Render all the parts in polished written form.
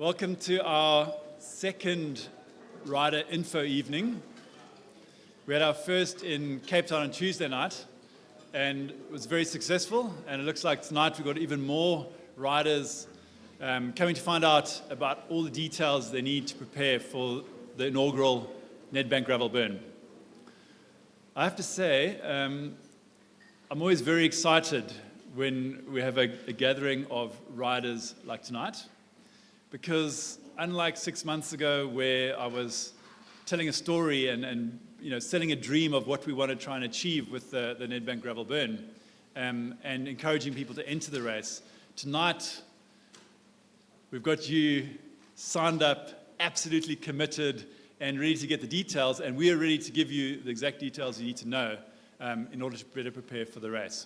Welcome to our second rider info evening. We had our first in Cape Town on Tuesday night, and it was very successful. And it looks like tonight we've got even more riders coming to find out about all the details they need to prepare for the inaugural Nedbank Gravel Burn. I have to say, I'm always very excited when we have a gathering of riders like tonight, because unlike 6 months ago where I was telling a story and selling a dream of what we want to try and achieve with the Nedbank Gravel Burn and encouraging people to enter the race, tonight we've got you signed up, absolutely committed and ready to get the details, and we are ready to give you the exact details you need to know in order to better prepare for the race.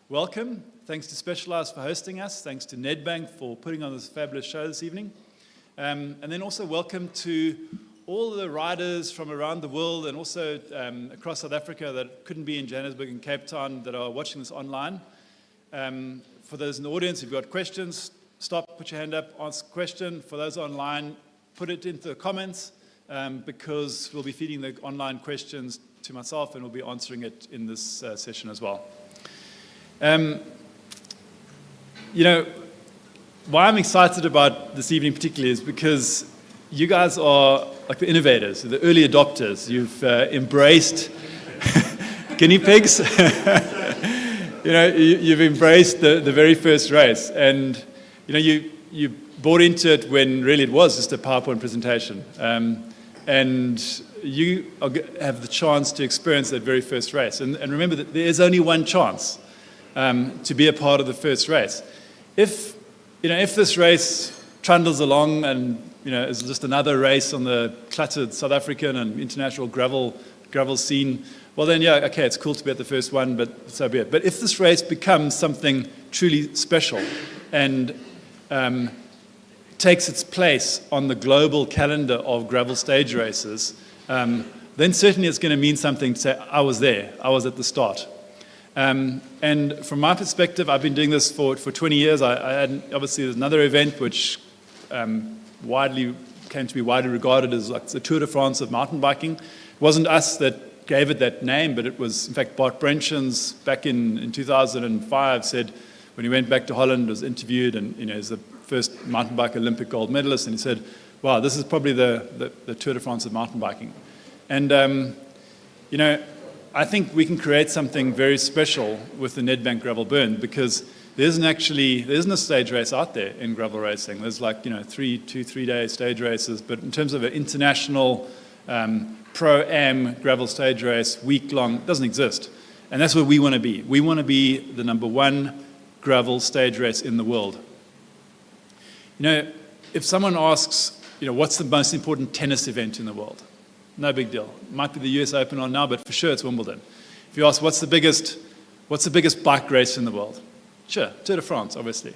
Welcome. Thanks to Specialized for hosting us. Thanks to Nedbank for putting on this fabulous show this evening. And then also welcome to all the riders from around the world and also across South Africa that couldn't be in Johannesburg and Cape Town that are watching this online. For those in the audience, if you've got questions, stop, put your hand up, ask a question. For those online, put it into the comments because we'll be feeding the online questions to myself and we'll be answering it in this session as well. Why I'm excited about this evening particularly is because you guys are like the innovators, the early adopters. You've embraced guinea pigs. You've embraced the very first race, and you bought into it when really it was just a PowerPoint presentation, and you have the chance to experience that very first race. And remember that there is only one chance to be a part of the first race. If this race trundles along and is just another race on the cluttered South African and international gravel scene, well then okay, it's cool to be at the first one, but so be it. But if this race becomes something truly special and takes its place on the global calendar of gravel stage races, then certainly it's going to mean something to say, I was there, I was at the start. And from my perspective, I've been doing this for 20 years. I had, obviously, there's another event which came to be widely regarded as like the Tour de France of mountain biking. It wasn't us that gave it that name, but it was, in fact, Bart Brenschens back in 2005 said, when he went back to Holland, was interviewed, and he's the first mountain bike Olympic gold medalist, and he said, wow, this is probably the Tour de France of mountain biking. And, I think we can create something very special with the Nedbank Gravel Burn because there isn't a stage race out there in gravel racing. There's like, 3-day stage races, but in terms of an international pro-am gravel stage race, week-long, it doesn't exist. And that's what we want to be. We want to be the #1 gravel stage race in the world. If someone asks, what's the most important tennis event in the world? No big deal. It might be the US Open on now, but for sure it's Wimbledon. If you ask what's the biggest bike race in the world? Sure, Tour de France, obviously.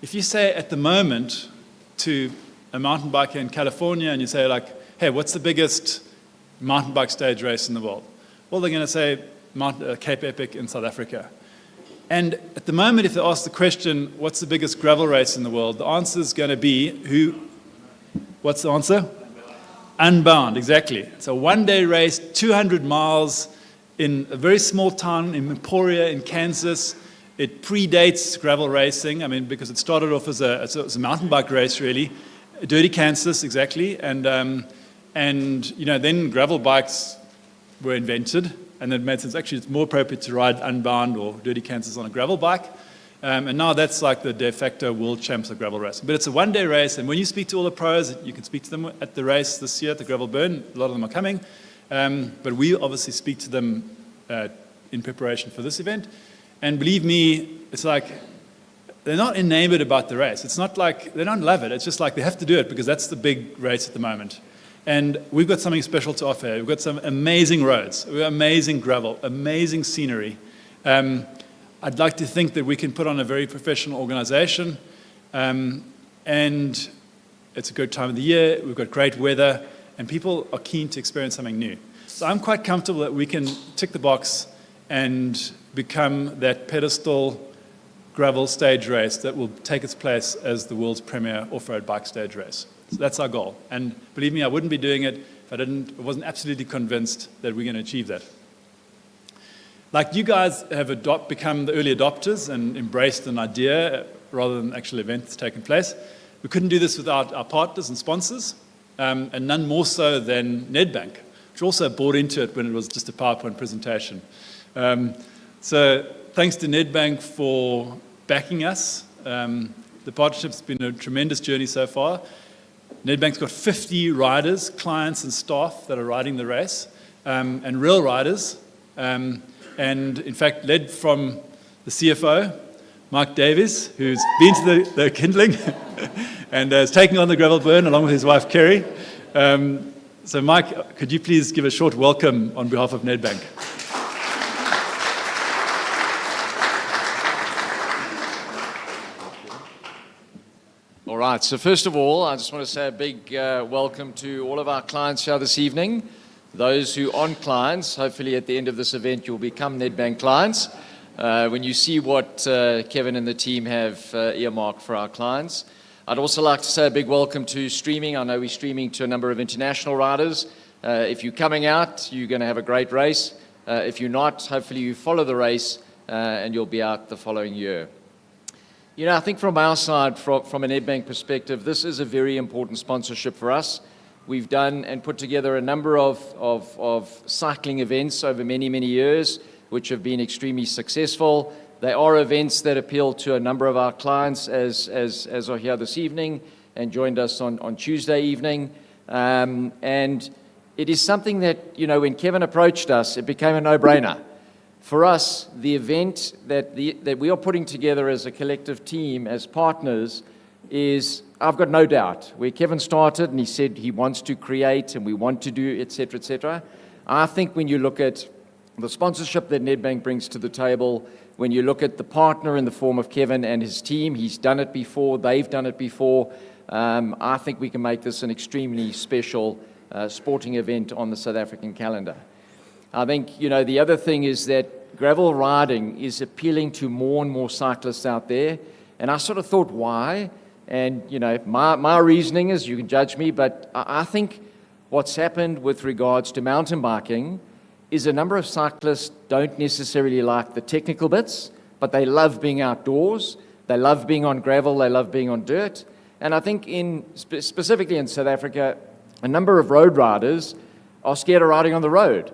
If you say at the moment to a mountain biker in California and you say like, hey, what's the biggest mountain bike stage race in the world? Well, they're going to say Cape Epic in South Africa. And at the moment, if they ask the question, what's the biggest gravel race in the world? The answer is going to be what's the answer? Unbound, exactly. It's a one-day race, 200 miles in a very small town in Emporia in Kansas. It predates gravel racing, because it started off as a mountain bike race, really. Dirty Kansas, exactly. And then gravel bikes were invented, and it made sense. Actually, it's more appropriate to ride Unbound or Dirty Kansas on a gravel bike. And now that's like the de facto world champs of gravel racing. But it's a one-day race, and when you speak to all the pros, you can speak to them at the race this year at the Gravel Burn. A lot of them are coming. But we obviously speak to them in preparation for this event. And believe me, it's like they're not enamored about the race. It's not like they don't love it. It's just like they have to do it because that's the big race at the moment. And we've got something special to offer. We've got some amazing roads, we've got amazing gravel, amazing scenery. I'd like to think that we can put on a very professional organization, and it's a good time of the year, we've got great weather, and people are keen to experience something new. So I'm quite comfortable that we can tick the box and become that pedestal gravel stage race that will take its place as the world's premier off-road bike stage race. So that's our goal. And believe me, I wouldn't be doing it if I wasn't absolutely convinced that we're going to achieve that. Like you guys have become the early adopters and embraced an idea rather than an actual event that's taken place. We couldn't do this without our partners and sponsors, and none more so than Nedbank, which also bought into it when it was just a PowerPoint presentation. So thanks to Nedbank for backing us. The partnership's been a tremendous journey so far. Nedbank's got 50 riders, clients and staff that are riding the race, and real riders. And in fact, led from the CFO, Mike Davies, who's been to the kindling and is taking on the gravel burn along with his wife, Kerry. So Mike, could you please give a short welcome on behalf of Nedbank? All right, so first of all, I just want to say a big welcome to all of our clients here this evening. Those who aren't clients, hopefully at the end of this event, you'll become Nedbank clients. When you see what Kevin and the team have earmarked for our clients. I'd also like to say a big welcome to streaming. I know we're streaming to a number of international riders. If you're coming out, you're going to have a great race. If you're not, hopefully you follow the race and you'll be out the following year. You know, I think from our side, from a Nedbank perspective, this is a very important sponsorship for us. We've done and put together a number of cycling events over many, many years, which have been extremely successful. They are events that appeal to a number of our clients, as are here this evening and joined us on Tuesday evening. And it is something that, you know, when Kevin approached us, it became a no-brainer. For us, the event that we are putting together as a collective team, as partners, is, I've got no doubt, where Kevin started and he said he wants to create and we want to do, et cetera, I think when you look at the sponsorship that Nedbank brings to the table, when you look at the partner in the form of Kevin and his team, he's done it before, they've done it before, I think we can make this an extremely special sporting event on the South African calendar. I think, you know, the other thing is that gravel riding is appealing to more and more cyclists out there. And I sort of thought, why? And, you know, my reasoning is, you can judge me, but I think what's happened with regards to mountain biking is a number of cyclists don't necessarily like the technical bits, but they love being outdoors. They love being on gravel. They love being on dirt. And I think specifically in South Africa, a number of road riders are scared of riding on the road.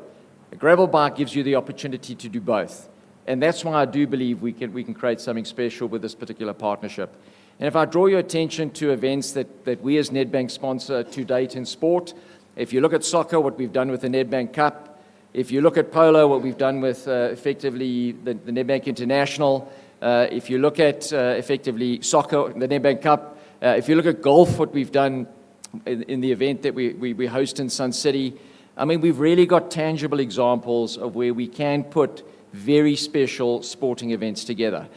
A gravel bike gives you the opportunity to do both. And that's why I do believe we can create something special with this particular partnership. And if I draw your attention to events that we as Nedbank sponsor to date in sport, if you look at soccer, what we've done with the Nedbank Cup, if you look at polo, what we've done with effectively the Nedbank International, if you look at effectively soccer, the Nedbank Cup, if you look at golf, what we've done in the event that we host in Sun City, I mean, we've really got tangible examples of where we can put very special sporting events together.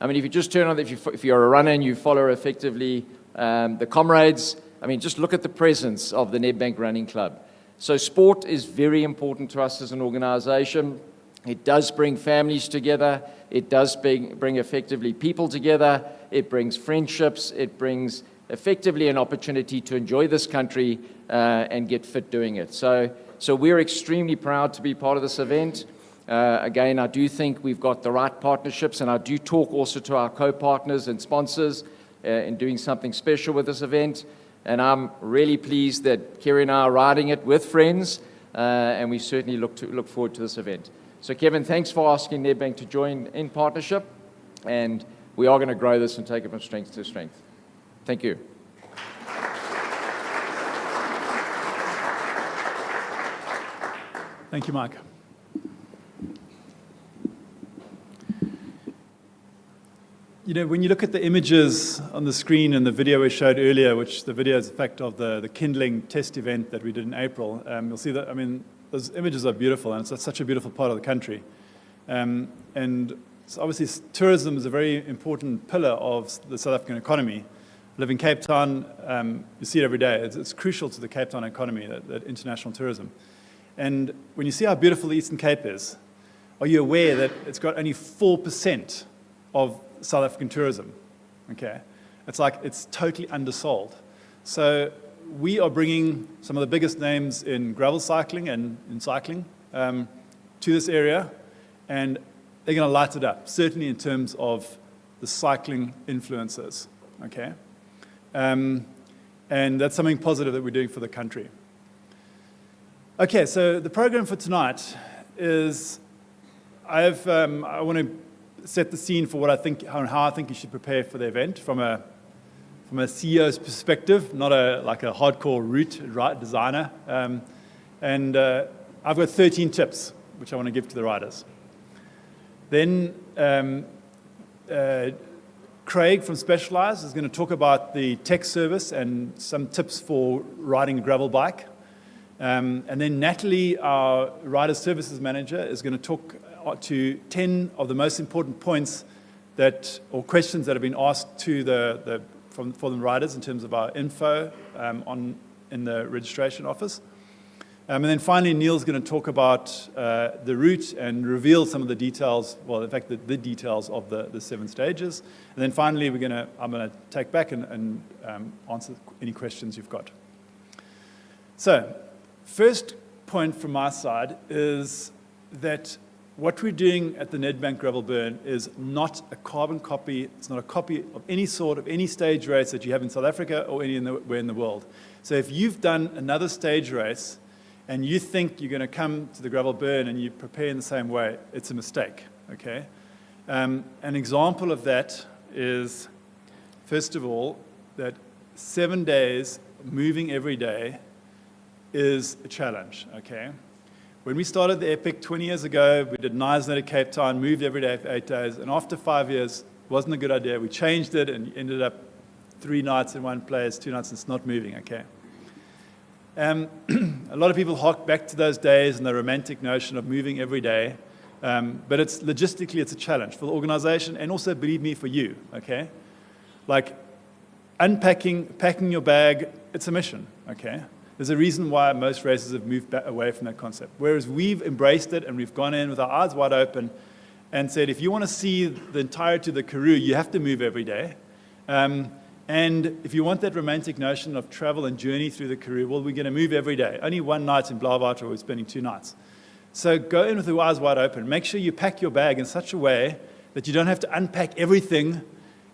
I mean, if you just turn on, if you're a runner and you follow effectively the comrades, I mean, just look at the presence of the Nedbank Running Club. So sport is very important to us as an organization. It does bring families together. It does bring effectively people together. It brings friendships. It brings effectively an opportunity to enjoy this country and get fit doing it. So we're extremely proud to be part of this event. Again, I do think we've got the right partnerships, and I do talk also to our co-partners and sponsors in doing something special with this event. And I'm really pleased that Kerry and I are riding it with friends, and we certainly look forward to this event. So Kevin, thanks for asking Nedbank to join in partnership, and we are going to grow this and take it from strength to strength. Thank you. Thank you, Mike. You know, when you look at the images on the screen and the video we showed earlier, which the video is in fact of the kindling test event that we did in April, you'll see that, I mean, those images are beautiful, and it's such a beautiful part of the country. And so obviously tourism is a very important pillar of the South African economy. I live in Cape Town, you see it every day. It's crucial to the Cape Town economy, that international tourism. And when you see how beautiful the Eastern Cape is, are you aware that it's got only 4% of South African tourism, okay? It's totally undersold. So we are bringing some of the biggest names in gravel cycling and in cycling to this area, and they're going to light it up, certainly in terms of the cycling influencers, okay? And that's something positive that we're doing for the country. Okay, so the program for tonight is I want to set the scene for how I think you should prepare for the event from a CEO's perspective, not like a hardcore route designer. And I've got 13 tips which I want to give to the riders. Then Craig from Specialized is going to talk about the tech service and some tips for riding a gravel bike. And then Natalie, our rider services manager, is going to talk to 10 of the most important points or questions that have been asked to for the riders in terms of our info in the registration office. And then finally, Neil's going to talk about the route and reveal some of the details, well, in fact, the details of the 7 stages. And then finally, I'm going to take back and answer any questions you've got. So, first point from my side is that what we're doing at the Nedbank Gravel Burn is not a carbon copy. It's not a copy of any sort of any stage race that you have in South Africa or anywhere in the world. So if you've done another stage race and you think you're going to come to the Gravel Burn and you prepare in the same way, it's a mistake, okay? An example of that is, first of all, that 7 days moving every day is a challenge, okay? When we started the Epic 20 years ago, we did Knysna to Cape Town, moved every day for 8 days, and after 5 years, it wasn't a good idea. We changed it and ended up 3 nights in one place, 2 nights, and it's not moving, okay? A lot of people hark back to those days and the romantic notion of moving every day, but logistically, it's a challenge for the organization and also, believe me, for you, okay? Like packing your bag, it's a mission, okay? There's a reason why most races have moved away from that concept. Whereas we've embraced it and we've gone in with our eyes wide open and said, if you want to see the entirety of the Karoo, you have to move every day. And if you want that romantic notion of travel and journey through the Karoo, well, we're going to move every day. Only one night in Blaauwwater, we're spending 2 nights. So go in with your eyes wide open. Make sure you pack your bag in such a way that you don't have to unpack everything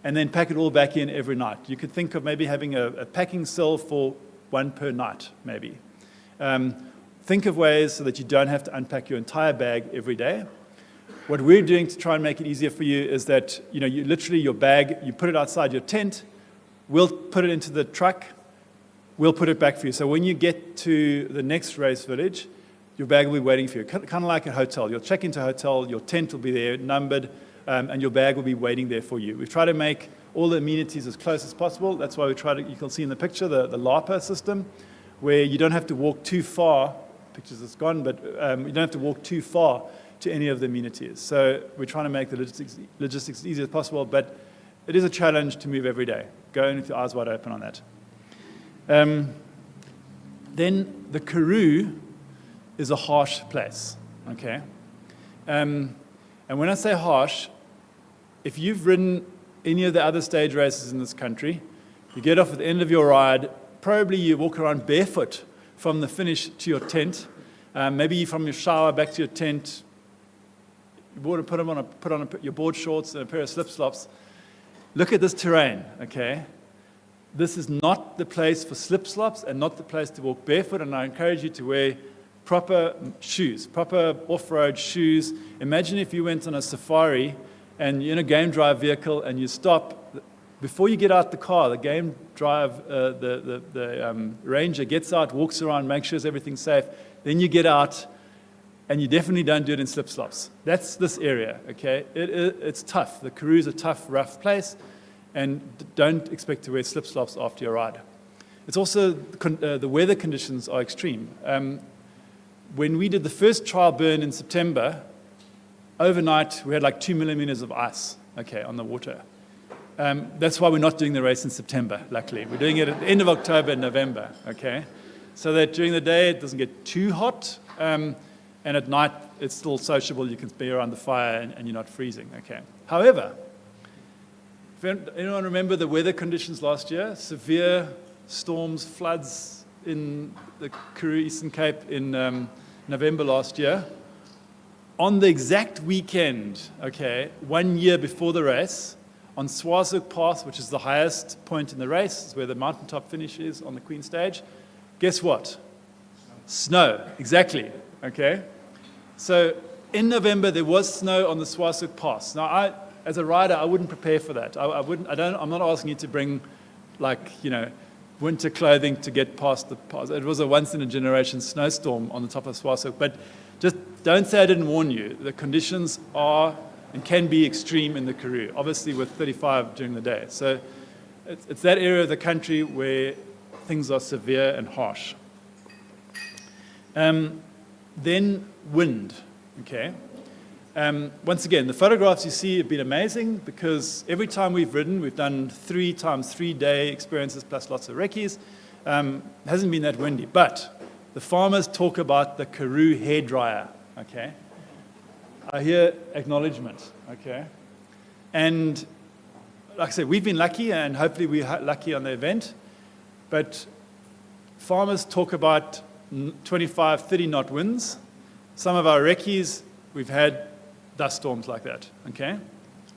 and then pack it all back in every night. You could think of maybe having a packing cell for 1 per night, maybe. Think of ways so that you don't have to unpack your entire bag every day. What we're doing to try and make it easier for you is that, you literally, your bag, you put it outside your tent, we'll put it into the truck, we'll put it back for you. So when you get to the next race village, your bag will be waiting for you, kind of like a hotel. You'll check into a hotel, your tent will be there, numbered, and your bag will be waiting there for you. We've tried to make all the amenities as close as possible. That's why you can see in the picture the LAPA system, where you don't have to walk too far. Pictures is gone, but you don't have to walk too far to any of the amenities. So we're trying to make the logistics as easy as possible, but it is a challenge to move every day. Go in with your eyes wide open on that. Then the Karoo is a harsh place, okay? And when I say harsh, if you've ridden any of the other stage races in this country, you get off at the end of your ride, probably you walk around barefoot from the finish to your tent, maybe from your shower back to your tent, you put on your board shorts and a pair of slip-slops. Look at this terrain, okay? This is not the place for slip-slops and not the place to walk barefoot, and I encourage you to wear proper shoes, proper off-road shoes. Imagine if you went on a safari and you're in a game drive vehicle and you stop. Before you get out the car, the game drive, the ranger gets out, walks around, makes sure everything's safe. Then you get out, and you definitely don't do it in slip-slops. That's this area, okay? It's tough. The Karoo's a tough, rough place, and don't expect to wear slip-slops after your ride. It's also, the weather conditions are extreme. When we did the first trial burn in September, overnight we had like 2 millimeters of ice, okay, on the water. That's why we're not doing the race in September, luckily. We're doing it at the end of October and November, okay? So that during the day it doesn't get too hot, and at night it's still sociable. You can be around the fire and you're not freezing, okay? However, Anyone remember the weather conditions last year? Severe storms, floods in the Karoo Eastern Cape in November last year. On the exact weekend, okay, 1 year before the race, on Swaziland Pass, which is the highest point in the race, is where the mountaintop finish is on the Queen stage, guess what? Snow, exactly, okay? So in November, there was snow on the Swaziland Pass. Now, as a rider, I wouldn't prepare for that. I'm not asking you to bring, winter clothing to get past the pass. It was a once-in-a-generation snowstorm on the top of Swaziland. But just don't say I didn't warn you. The conditions are and can be extreme in the Karoo, obviously with 35 during the day. So it's that area of the country where things are severe and harsh. Then wind, okay? Once again, the photographs you see have been amazing because every time we've ridden, we've done 3 times 3-day experiences plus lots of recce's. It hasn't been that windy, but the farmers talk about the Karoo hairdryer, okay? I hear acknowledgement, okay? And like I said, we've been lucky and hopefully we're lucky on the event, but farmers talk about 25, 30 knot winds. Some of our recce's, we've had dust storms like that, okay?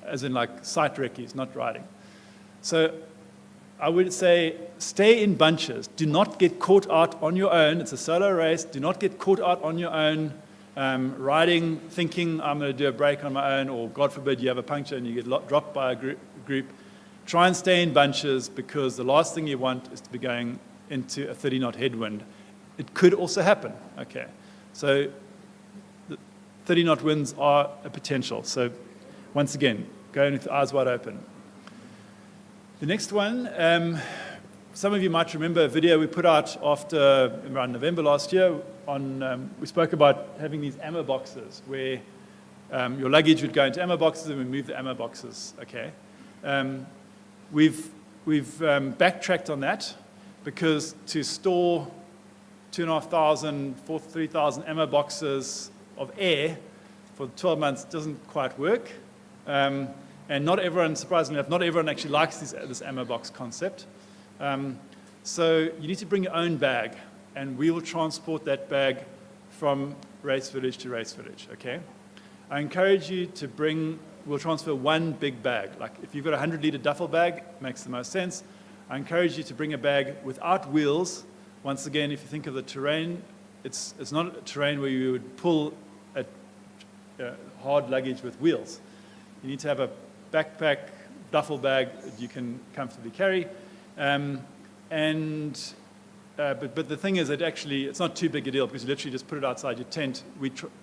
As in like sight recce's, not riding. So I would say stay in bunches. Do not get caught out on your own. It's a solo race. Do not get caught out on your own, riding, thinking I'm going to do a break on my own, or God forbid you have a puncture and you get dropped by a group. Try and stay in bunches because the last thing you want is to be going into a 30-knot headwind. It could also happen, okay? So 30-knot winds are a potential. So once again, go in with eyes wide open. The next one, some of you might remember a video we put out after around November last year. We spoke about having these ammo boxes where your luggage would go into ammo boxes and we move the ammo boxes, okay? We've backtracked on that because to store 2,500, 3,000 ammo boxes of air for 12 months doesn't quite work. And not everyone, surprisingly enough, not everyone actually likes this ammo box concept. So you need to bring your own bag, and we will transport that bag from race village to race village, okay? I encourage you to we'll transfer one big bag. Like if you've got a 100-liter duffel bag, it makes the most sense. I encourage you to bring a bag without wheels. Once again, if you think of the terrain, it's not a terrain where you would pull a hard luggage with wheels. You need to have a backpack, duffel bag that you can comfortably carry. But the thing is that actually it's not too big a deal because you literally just put it outside your tent.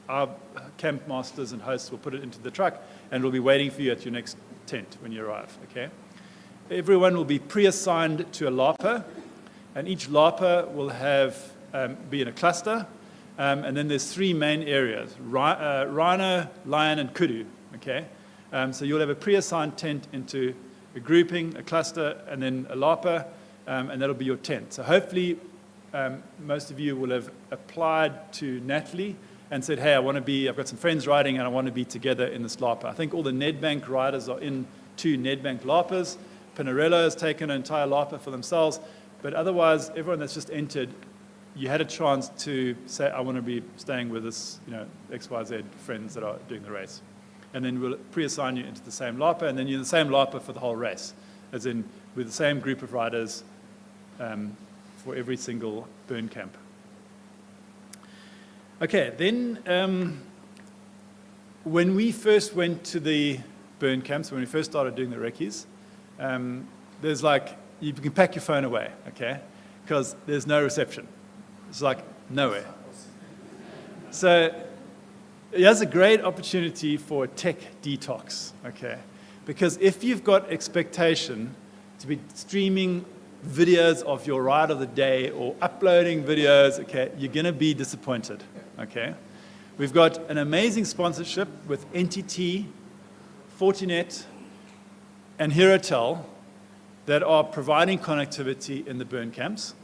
Our camp masters and hosts will put it into the truck and will be waiting for you at your next tent when you arrive, okay? Everyone will be pre-assigned to a LARPer, and each LARPer will be in a cluster, and then there's 3 main areas, rhino, lion, and kudu, okay? So you'll have a pre-assigned tent into a grouping, a cluster, and then a LARPer, and that'll be your tent. So hopefully most of you will have applied to Natalie and said, hey, I've got some friends riding and I want to be together in this LARPer. I think all the Nedbank riders are in 2 Nedbank LARPers. Pinarello has taken an entire LARPer for themselves, but otherwise everyone that's just entered, you had a chance to say, I want to be staying with this, XYZ friends that are doing the race. And then we'll pre-assign you into the same LARPer, and then you're in the same LARPer for the whole race, as in with the same group of riders for every single burn camp. Okay, then when we first went to the burn camps, when we first started doing the recce's, there's you can pack your phone away, okay, because there's no reception. It's like nowhere. So here's a great opportunity for a tech detox, okay? Because if you've got expectation to be streaming videos of your ride of the day or uploading videos, okay, you're going to be disappointed, okay? We've got an amazing sponsorship with NTT, Fortinet, and Herotel that are providing connectivity in the burn camps.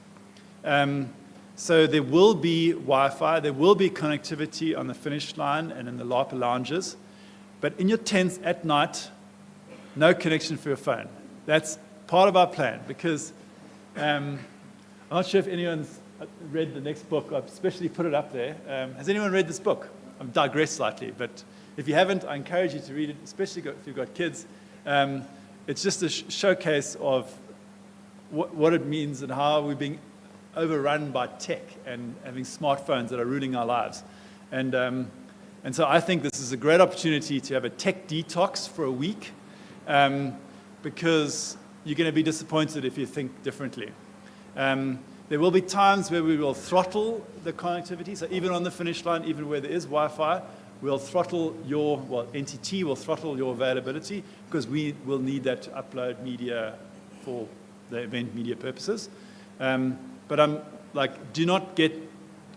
So there will be Wi-Fi, there will be connectivity on the finish line and in the LARPer lounges, but in your tents at night, no connection for your phone. That's part of our plan because I'm not sure if anyone's read the next book. I've especially put it up there. Has anyone read this book? I've digressed slightly, but if you haven't, I encourage you to read it, especially if you've got kids. It's just a showcase of what it means and how we're being overrun by tech and having smartphones that are ruining our lives. And so I think this is a great opportunity to have a tech detox for a week because you're going to be disappointed if you think differently. There will be times where we will throttle the connectivity. So even on the finish line, even where there is Wi-Fi, we'll throttle NTT will throttle your availability because we will need that to upload media for the event media purposes. But I'm like, do not get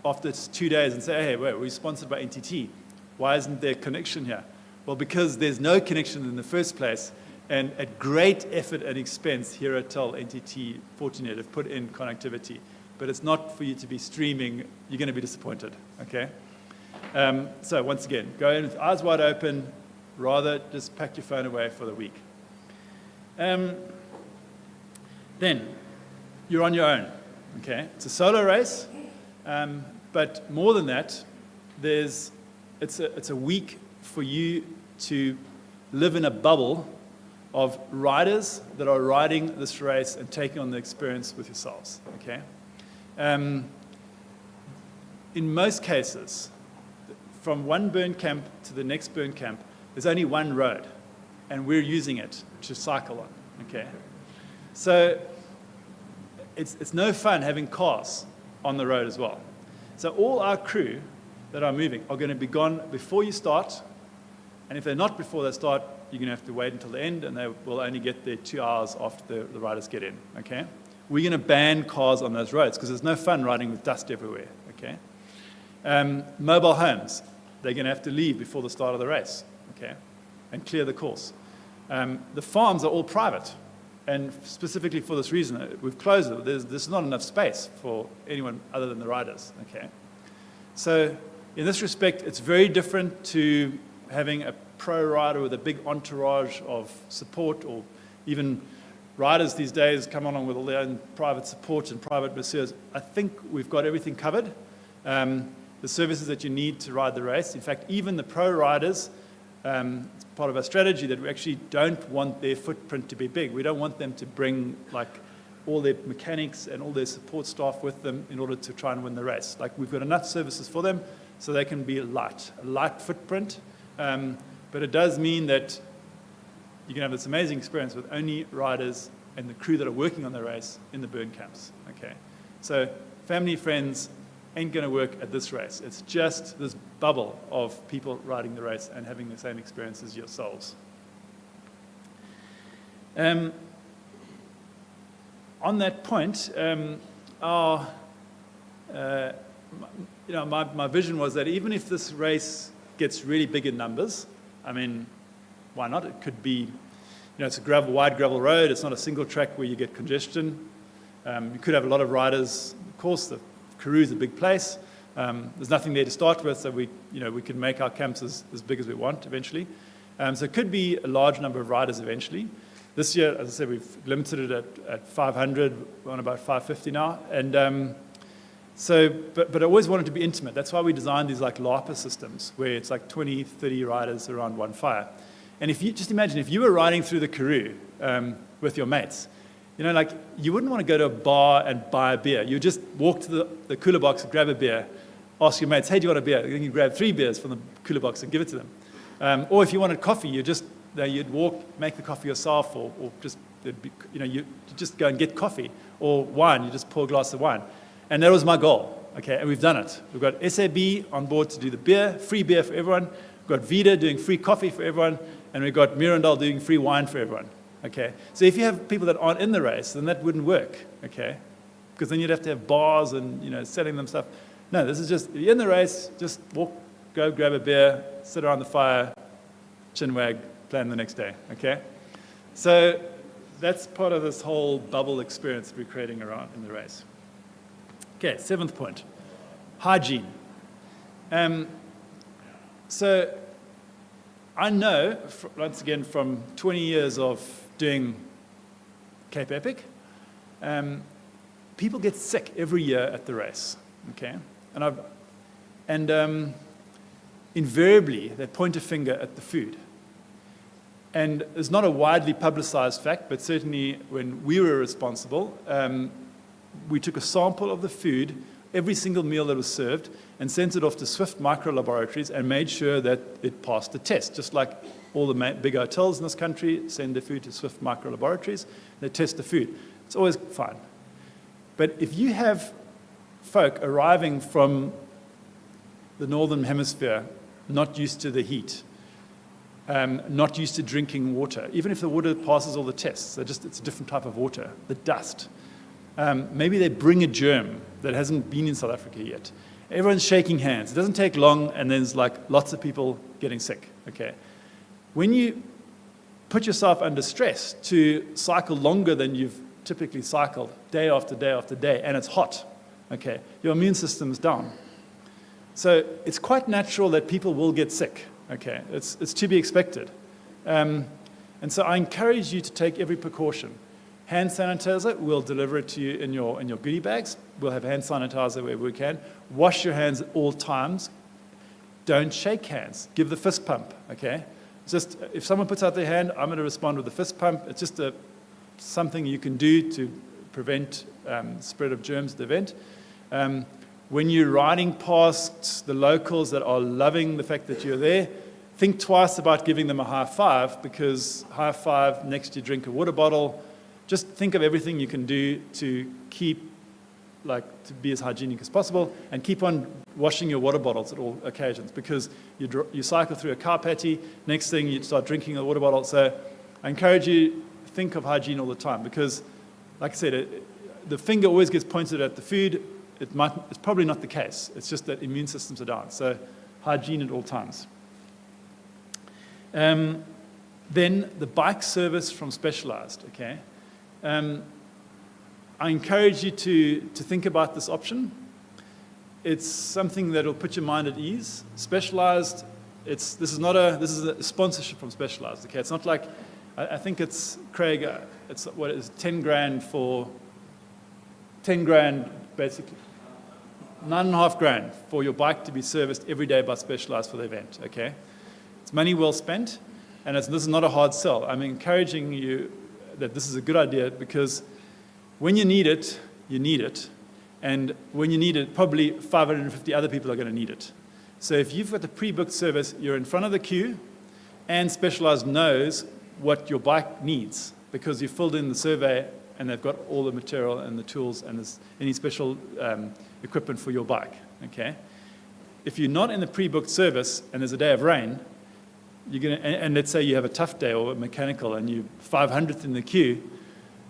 after 2 days and say, hey, wait, we're sponsored by NTT. Why isn't there connection here? Well, because there's no connection in the first place. And at great effort and expense, here at TEL, NTT, Fortinet have put in connectivity. But it's not for you to be streaming. You're going to be disappointed, okay? So once again, go in with eyes wide open. Rather, just pack your phone away for the week. Then, you're on your own, okay? It's a solo race, but more than that, it's a week for you to live in a bubble of riders that are riding this race and taking on the experience with yourselves, okay? In most cases, from one burn camp to the next burn camp, there's only one road, and we're using it to cycle on, okay? So it's no fun having cars on the road as well. So all our crew that are moving are going to be gone before you start, and if they're not before they start, you're going to have to wait until the end, and they will only get there 2 hours after the riders get in, okay? We're going to ban cars on those roads because there's no fun riding with dust everywhere, okay? Mobile homes, they're going to have to leave before the start of the race, okay, and clear the course. The farms are all private, and specifically for this reason, we've closed it. There's not enough space for anyone other than the riders, okay? So in this respect, it's very different to having a pro rider with a big entourage of support, or even riders these days come along with all their own private support and private masseurs. I think we've got everything covered. The services that you need to ride the race. In fact, even the pro riders, it's part of our strategy that we actually don't want their footprint to be big. We don't want them to bring like all their mechanics and all their support staff with them in order to try and win the race. Like, we've got enough services for them so they can be a light footprint. But it does mean that you can have this amazing experience with only riders and the crew that are working on the race in the burn camps, okay? So family, friends ain't going to work at this race. It's just this bubble of people riding the race and having the same experience as yourselves. On that point, my vision was that even if this race gets really big in numbers, I mean, why not? It could be, it's a wide gravel road. It's not a single track where you get congestion. You could have a lot of riders. Of course, the Karoo is a big place. There's nothing there to start with, so we can make our camps as big as we want eventually. So it could be a large number of riders eventually. This year, as I said, we've limited it at 500. We're on about 550 now. And but I always wanted to be intimate. That's why we designed these like LARPA systems, where it's like 20, 30 riders around one fire. And if you just imagine, if you were riding through the Karoo with your mates, you wouldn't want to go to a bar and buy a beer. You just walk to the cooler box and grab a beer, ask your mates, hey, do you want a beer? Then you grab 3 beers from the cooler box and give it to them. Or if you wanted coffee, you'd walk, make the coffee yourself, or just, you just go and get coffee. Or wine, you just pour a glass of wine. And that was my goal, okay, and we've done it. We've got SAB on board to do the beer, free beer for everyone. We've got Vida doing free coffee for everyone, and we've got Mirandal doing free wine for everyone, okay? So if you have people that aren't in the race, then that wouldn't work, okay? Because then you'd have to have bars and, selling them stuff. No, this is just, you're in the race, just walk, go grab a beer, sit around the fire, chinwag, plan the next day, okay? So that's part of this whole bubble experience we're creating around in the race. Okay, 7th point, hygiene. So I know, once again, from 20 years of doing Cape Epic, people get sick every year at the race, okay? And invariably, they point a finger at the food. And it's not a widely publicized fact, but certainly when we were responsible, we took a sample of the food, every single meal that was served, and sent it off to Swift Micro Laboratories and made sure that it passed the test. Just like all the big hotels in this country send their food to Swift Micro Laboratories, they test the food. It's always fine. But if you have folk arriving from the northern hemisphere, not used to the heat, not used to drinking water, even if the water passes all the tests, it's a different type of water, the dust. Maybe they bring a germ that hasn't been in South Africa yet. Everyone's shaking hands. It doesn't take long, and there's like lots of people getting sick. Okay, when you put yourself under stress to cycle longer than you've typically cycled, day after day after day, and it's hot, okay, your immune system's down. So it's quite natural that people will get sick. Okay, it's to be expected. And so I encourage you to take every precaution. Hand sanitizer, we'll deliver it to you in your goodie bags. We'll have hand sanitizer wherever we can. Wash your hands at all times. Don't shake hands. Give the fist pump, okay? Just, if someone puts out their hand, I'm going to respond with a fist pump. It's just something you can do to prevent spread of germs at the event. When you're riding past the locals that are loving the fact that you're there, think twice about giving them a high five, because high five, next you drink a water bottle. Just think of everything you can do to to be as hygienic as possible, and keep on washing your water bottles at all occasions, because you cycle through a car patty, next thing you start drinking a water bottle. So I encourage you to think of hygiene all the time, because, like I said, the finger always gets pointed at the food. It's probably not the case. It's just that immune systems are down. So hygiene at all times. Then the bike service from Specialized, okay? I encourage you to think about this option. It's something that will put your mind at ease. Specialized, this is a sponsorship from Specialized, okay? It's not like, I think it's, Craig, it's what is 10 grand for, 10 grand basically, 9.5 grand for your bike to be serviced every day by Specialized for the event, okay? It's money well spent, and this is not a hard sell. I'm encouraging you that this is a good idea, because when you need it, and when you need it, probably 550 other people are going to need it. So if you've got the pre-booked service, you're in front of the queue, and Specialized knows what your bike needs, because you filled in the survey, and they've got all the material and the tools, and there's any special equipment for your bike, okay? If you're not in the pre-booked service, and there's a day of rain, and let's say you have a tough day or a mechanical, and you're 500th in the queue,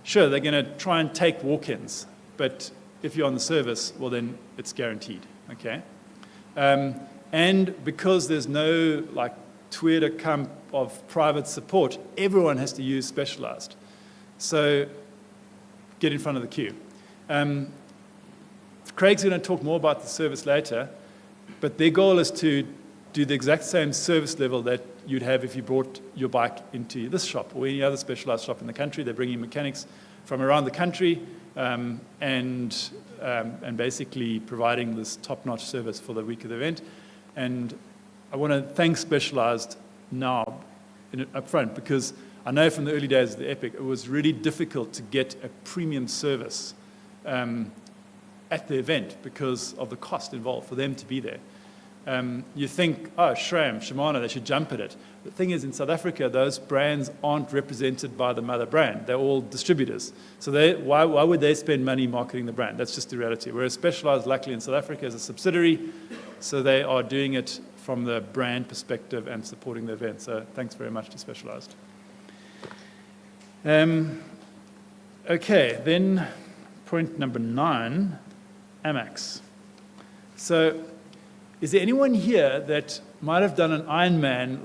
sure, they're going to try and take walk-ins. But if you're on the service, well, then it's guaranteed, okay? And because there's no Twitter camp of private support, everyone has to use Specialized. So get in front of the queue. Craig's going to talk more about the service later, but their goal is to do the exact same service level that you'd have if you brought your bike into this shop or any other Specialized shop in the country. They're bringing mechanics from around the country and basically providing this top-notch service for the week of the event. And I want to thank Specialized now up front, because I know from the early days of the Epic, it was really difficult to get a premium service at the event because of the cost involved for them to be there. You think, oh, SRAM, Shimano, they should jump at it. The thing is, in South Africa, those brands aren't represented by the mother brand. They're all distributors. So why would they spend money marketing the brand? That's just the reality. Whereas Specialized, luckily in South Africa, is a subsidiary, so they are doing it from the brand perspective and supporting the event. So thanks very much to Specialized. Okay, then point number 9, AMAX. So is there anyone here that might have done an Ironman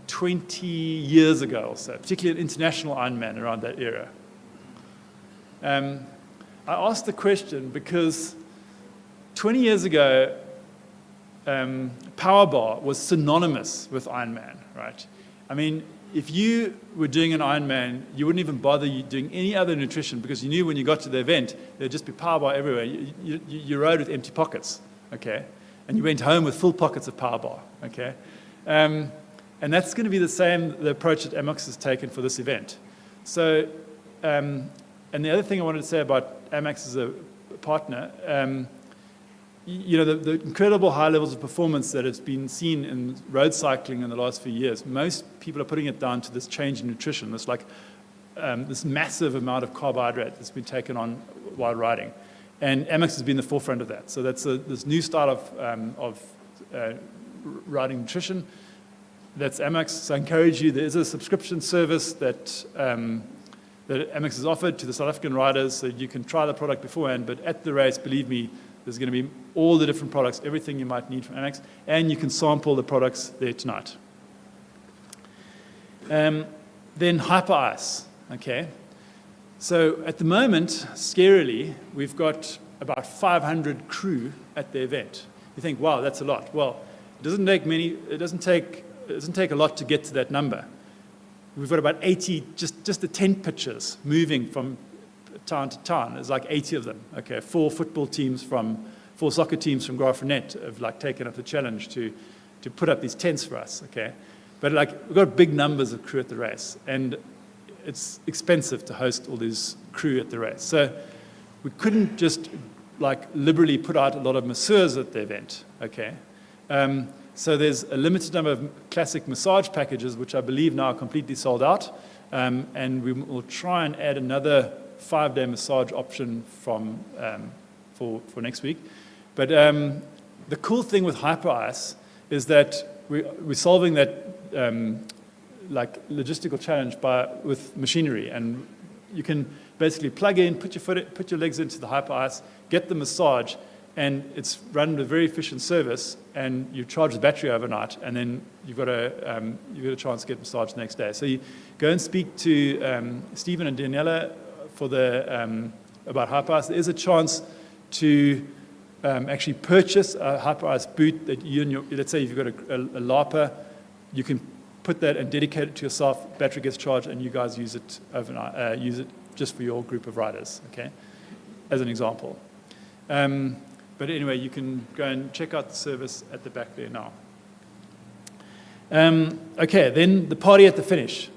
20 years ago or so, particularly an international Ironman around that era? I asked the question because 20 years ago, Power Bar was synonymous with Ironman, right? I mean, if you were doing an Ironman, you wouldn't even bother doing any other nutrition because you knew when you got to the event, there'd just be power bar everywhere. You rode with empty pockets, okay? And you went home with full pockets of power bar, okay? And that's going to be the approach that AMAX has taken for this event. So, and the other thing I wanted to say about AMAX as a partner, the incredible high levels of performance that has been seen in road cycling in the last few years, most people are putting it down to this change in nutrition, this massive amount of carbohydrate that's been taken on while riding. And AMAX has been the forefront of that. So that's this new style of riding nutrition. That's AMAX. So I encourage you, there is a subscription service that AMAX has offered to the South African riders, so you can try the product beforehand, but at the race, believe me, there's going to be all the different products, everything you might need from AMAX, and you can sample the products there tonight. Then hyper ice, okay? So at the moment, scarily, we've got about 500 crew at the event. You think, wow, that's a lot. Well, it doesn't take a lot to get to that number. We've got about 80, just the tent pitches moving from town to town. There's like 80 of them. Okay, 4 soccer teams from Graaff-Reinet have taken up the challenge to put up these tents for us. Okay, but we've got big numbers of crew at the race, and it's expensive to host all these crew at the race. So we couldn't just liberally put out a lot of masseurs at the event. Okay. So there's a limited number of classic massage packages, which I believe now are completely sold out. And we will try and add another 5-day massage option for next week. But the cool thing with Hyper Ice is that we're solving that logistical challenge with machinery. And you can basically plug in, put your legs into the Hyper Ice, get the massage, and it's run with a very efficient service, and you charge the battery overnight, and then you've got a chance to get massage the next day. So you go and speak to Stephen and Daniela about Hyper Ice. There is a chance to actually purchase a Hyper Ice boot that let's say if you've got a LARPer, you can put that and dedicate it to yourself, battery gets charged, and you guys use it overnight, use it just for your group of riders, okay, as an example. But anyway, you can go and check out the service at the back there now. Okay, then the party at the finish.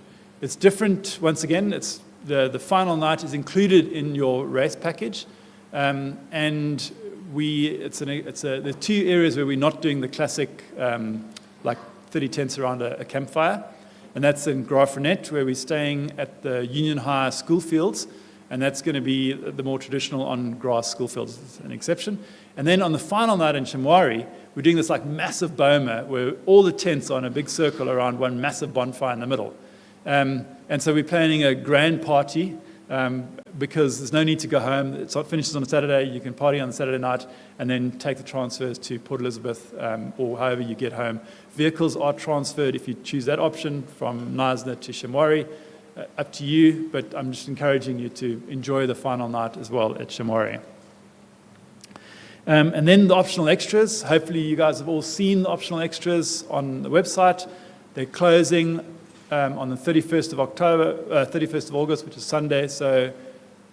It's different, once again, it's the final night is included in your race package. And there are 2 areas where we're not doing the classic 30 tents around a campfire. And that's in Graaff-Reinet, where we're staying at the Union High school fields. And that's going to be the more traditional on-grass school fields, it's an exception. And then on the final night in Shamwari, we're doing this massive boma where all the tents are in a big circle around one massive bonfire in the middle. And so we're planning a grand party because there's no need to go home. It finishes on a Saturday. You can party on the Saturday night and then take the transfers to Port Elizabeth or however you get home. Vehicles are transferred if you choose that option from Knysna to Shamwari. Up to you, but I'm just encouraging you to enjoy the final night as well at Shamwari. And then the optional extras. Hopefully you guys have all seen the optional extras on the website. They're closing on the 31st of August, which is Sunday, so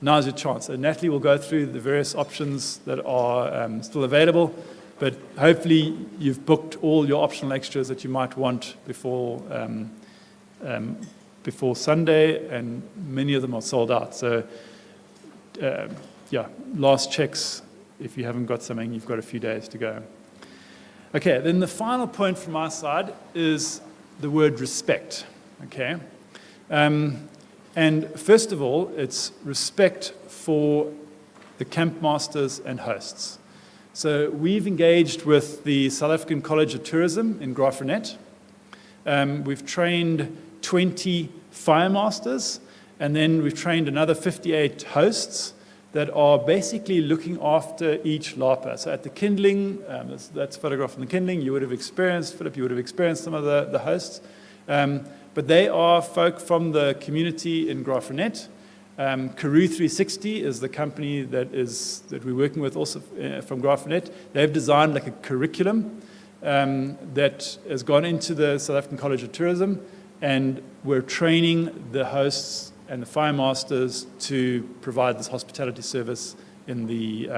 now's your chance. So Natalie will go through the various options that are still available, but hopefully you've booked all your optional extras that you might want before Sunday, and many of them are sold out. So, last checks. If you haven't got something, you've got a few days to go. Okay, then the final point from my side is the word respect. Okay, and first of all, it's respect for the camp masters and hosts. So we've engaged with the South African College of Tourism in Graaff-Reinet. We've trained 20 fire masters, and then we've trained another 58 hosts that are basically looking after each LARPer. So at the kindling, that's a photograph from the kindling, you would have experienced, Philip, you would have experienced some of the hosts. But they are folk from the community in Graaff-Reinet. Karoo 360 is the company that we're working with also from Graaff-Reinet. They've designed a curriculum that has gone into the South African College of Tourism. and we're training the hosts and the fire masters to provide this hospitality service in the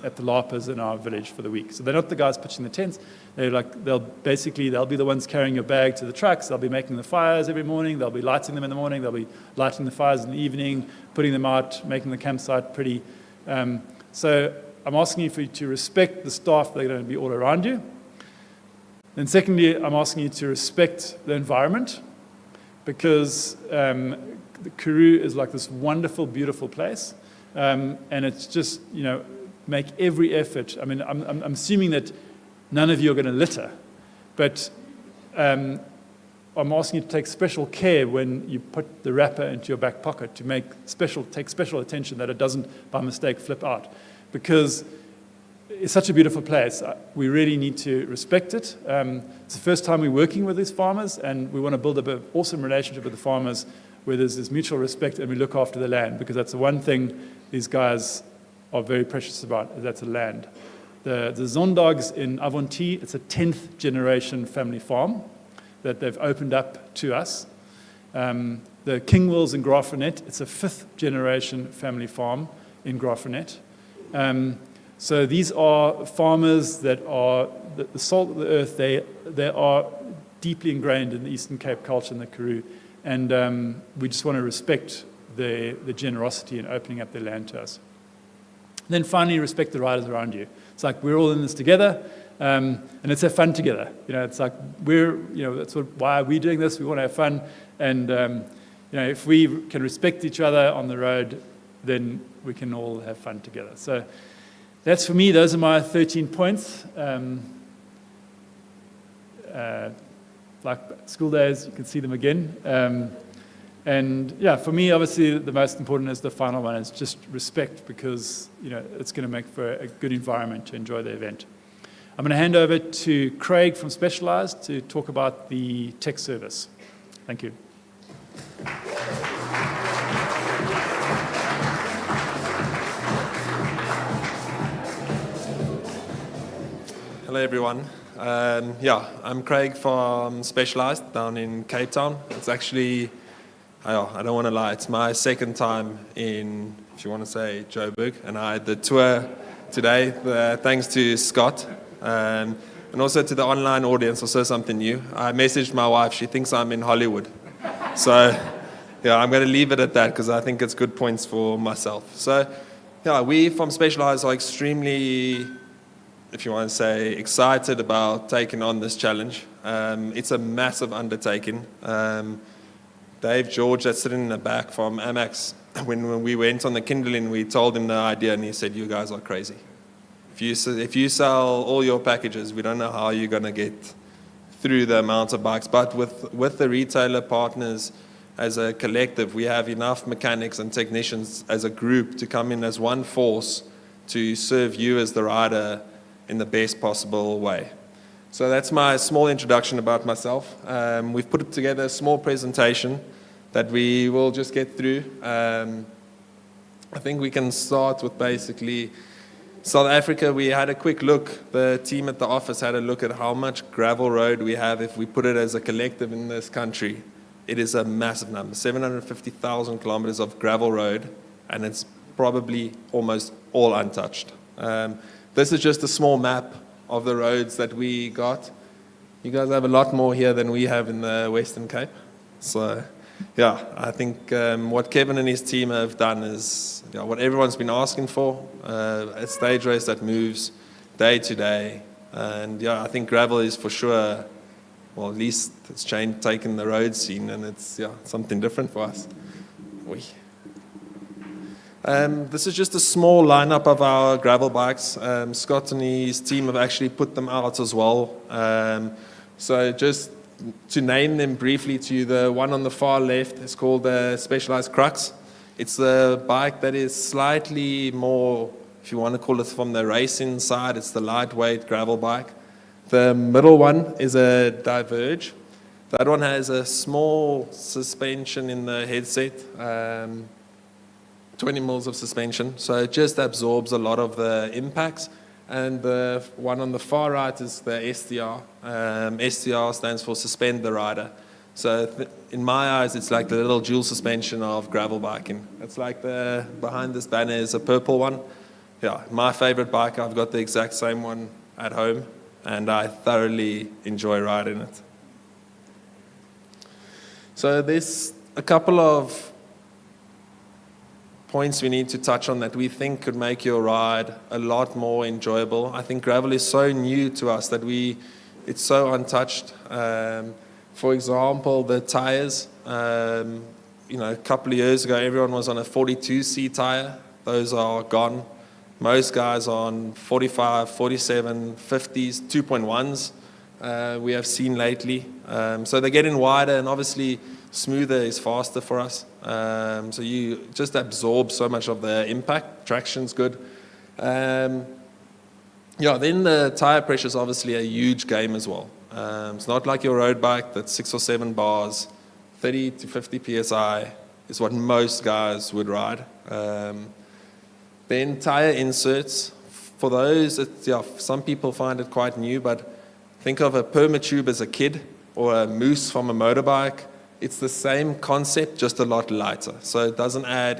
at the LARPers in our village for the week. So they're not the guys pitching the tents. They'll be the ones carrying your bag to the trucks. They'll be making the fires every morning. They'll be lighting them in the morning. They'll be lighting the fires in the evening, putting them out, making the campsite pretty. So I'm asking you to respect the staff that are going to be all around you. Then secondly, I'm asking you to respect the environment, because the Karoo is like this wonderful, beautiful place. And it's just, make every effort. I mean, I'm assuming that none of you are going to litter, but I'm asking you to take special care when you put the wrapper into your back pocket, to take special attention that it doesn't, by mistake, flip out. Because it's such a beautiful place. We really need to respect it. It's the first time we're working with these farmers, and we want to build up an awesome relationship with the farmers where there's this mutual respect and we look after the land, because that's the one thing these guys are very precious about, is that's the land. The Zondags in Avonti, it's a 10th generation family farm that they've opened up to us. The Kingwills in Graaff-Reinet, it's a 5th generation family farm in Graaff-Reinet. So these are farmers that are the salt of the earth. They are deeply ingrained in the Eastern Cape culture and the Karoo. And we just want to respect the generosity in opening up their land to us. And then finally, respect the riders around you. It's like we're all in this together, and let's have fun together. It's like that's why we're doing this. We want to have fun, and if we can respect each other on the road, then we can all have fun together. So that's for me. Those are my 13 points. Like school days, you can see them again. And yeah, for me, obviously, the most important is the final one, is just respect, because it's going to make for a good environment to enjoy the event. I'm going to hand over to Craig from Specialized to talk about the tech service. Thank you. Hello, everyone. I'm Craig from Specialized down in Cape Town. It's actually, I don't want to lie, it's my second time in, if you want to say, Joburg. And I had the tour today, thanks to Scott. And also to the online audience, also something new. I messaged my wife, she thinks I'm in Hollywood. So, I'm going to leave it at that, because I think it's good points for myself. So, we from Specialized are extremely, if you want to say, excited about taking on this challenge. It's a massive undertaking. Dave George, that's sitting in the back from AMAX, when we went on the Kindling, we told him the idea, and he said, "You guys are crazy. If you sell all your packages, we don't know how you're going to get through the amount of bikes." But with the retailer partners as a collective, we have enough mechanics and technicians as a group to come in as one force to serve you as the rider in the best possible way. So that's my small introduction about myself. We've put together a small presentation that we will just get through. I think we can start with basically South Africa. We had a quick look. The team at the office had a look at how much gravel road we have if we put it as a collective in this country. It is a massive number, 750,000 kilometers of gravel road, and it's probably almost all untouched. This is just a small map of the roads that we got. You guys have a lot more here than we have in the Western Cape. So, I think what Kevin and his team have done is what everyone's been asking for, a stage race that moves day to day. And I think gravel is for sure, well, at least it's taken the road scene, and it's something different for us. This is just a small lineup of our gravel bikes. Scott and his team have actually put them out as well. So just to name them briefly to you, the one on the far left is called the Specialized Crux. It's a bike that is slightly more, if you want to call it from the racing side, it's the lightweight gravel bike. The middle one is a Diverge. That one has a small suspension in the headset. 20 mils of suspension, so it just absorbs a lot of the impacts. And the one on the far right is the STR. STR stands for Suspend the Rider. So in my eyes, it's like the little dual suspension of gravel biking. It's like behind this banner is a purple one. Yeah, my favorite bike. I've got the exact same one at home, and I thoroughly enjoy riding it. So there's a couple of points we need to touch on that we think could make your ride a lot more enjoyable. I think gravel is so new to us that it's so untouched. For example, the tires. A couple of years ago, everyone was on a 42C tire. Those are gone. Most guys are on 45, 47, 50s, 2.1s. We have seen lately. So they're getting wider, and obviously smoother is faster for us. So you just absorb so much of the impact. Traction's good. Then the tire pressure is obviously a huge game as well. It's not like your road bike that's 6 or 7 bars. 30 to 50 psi is what most guys would ride. Then tire inserts. For those, some people find it quite new, but think of a permatube as a kid or a moose from a motorbike. It's the same concept, just a lot lighter. So it doesn't add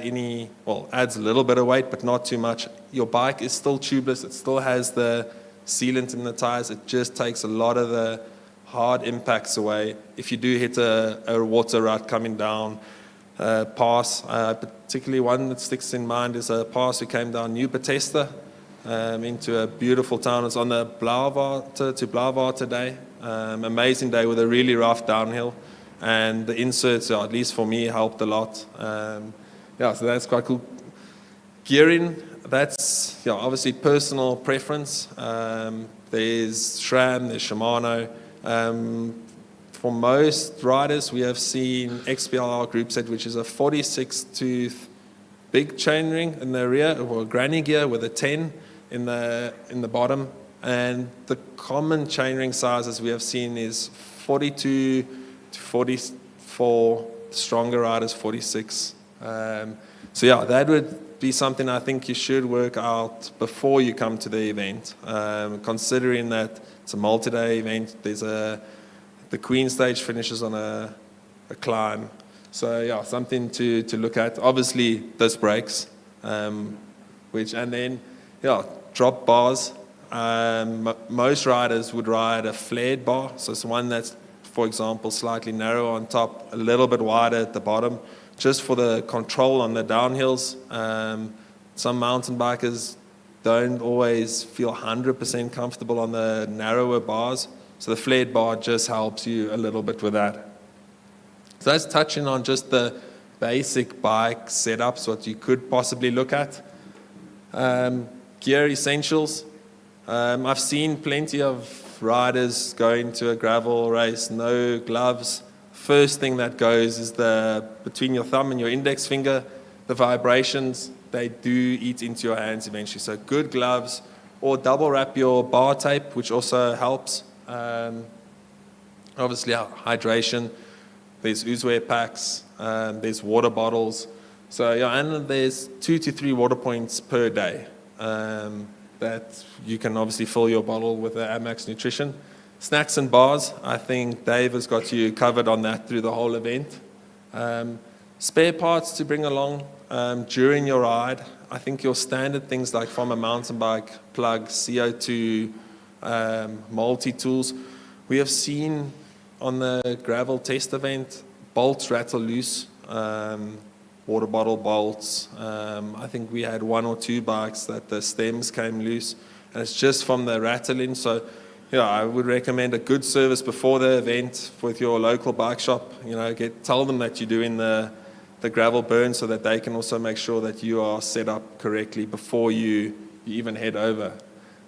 adds a little bit of weight, but not too much. Your bike is still tubeless. It still has the sealant in the tires. It just takes a lot of the hard impacts away. If you do hit a water rut coming down, pass, particularly one that sticks in mind is a pass we came down New Bethesda into a beautiful town. It's on the Blauwater to Blauwater today. Amazing day with a really rough downhill. And the inserts, at least for me, helped a lot. So that's quite cool. Gearing, that's obviously personal preference. There's SRAM, there's Shimano. For most riders, we have seen XPLR group set, which is a 46-tooth big chainring in the rear, or granny gear with a 10 in the bottom. And the common chainring sizes we have seen is 42 to 44, stronger riders 46. That would be something I think you should work out before you come to the event, considering that it's a multi-day event. The Queen stage finishes on a climb. So something to look at. Obviously, disc brakes, drop bars. Most riders would ride a flared bar, so it's one that's, for example, slightly narrow on top, a little bit wider at the bottom, just for the control on the downhills. Some mountain bikers don't always feel 100% comfortable on the narrower bars, so the flared bar just helps you a little bit with that. So that's touching on just the basic bike setups, what you could possibly look at. Gear essentials. I've seen plenty of riders going to a gravel race, no gloves. First thing that goes is between your thumb and your index finger, the vibrations, they do eat into your hands eventually. So good gloves, or double wrap your bar tape, which also helps. Obviously, hydration. There's ooze-wear packs. There's water bottles. So and there's 2 to 3 water points per day that you can obviously fill your bottle with the AMAX nutrition. Snacks and bars. I think Dave has got you covered on that through the whole event. Spare parts to bring along during your ride. I think your standard things like from a mountain bike, plug, CO2, multi-tools. We have seen on the gravel test event, bolts rattle loose, water bottle bolts. I think we had 1 or 2 bikes that the stems came loose, and it's just from the rattling. So I would recommend a good service before the event with your local bike shop. Tell them that you're doing the gravel burn, so that they can also make sure that you are set up correctly before you even head over.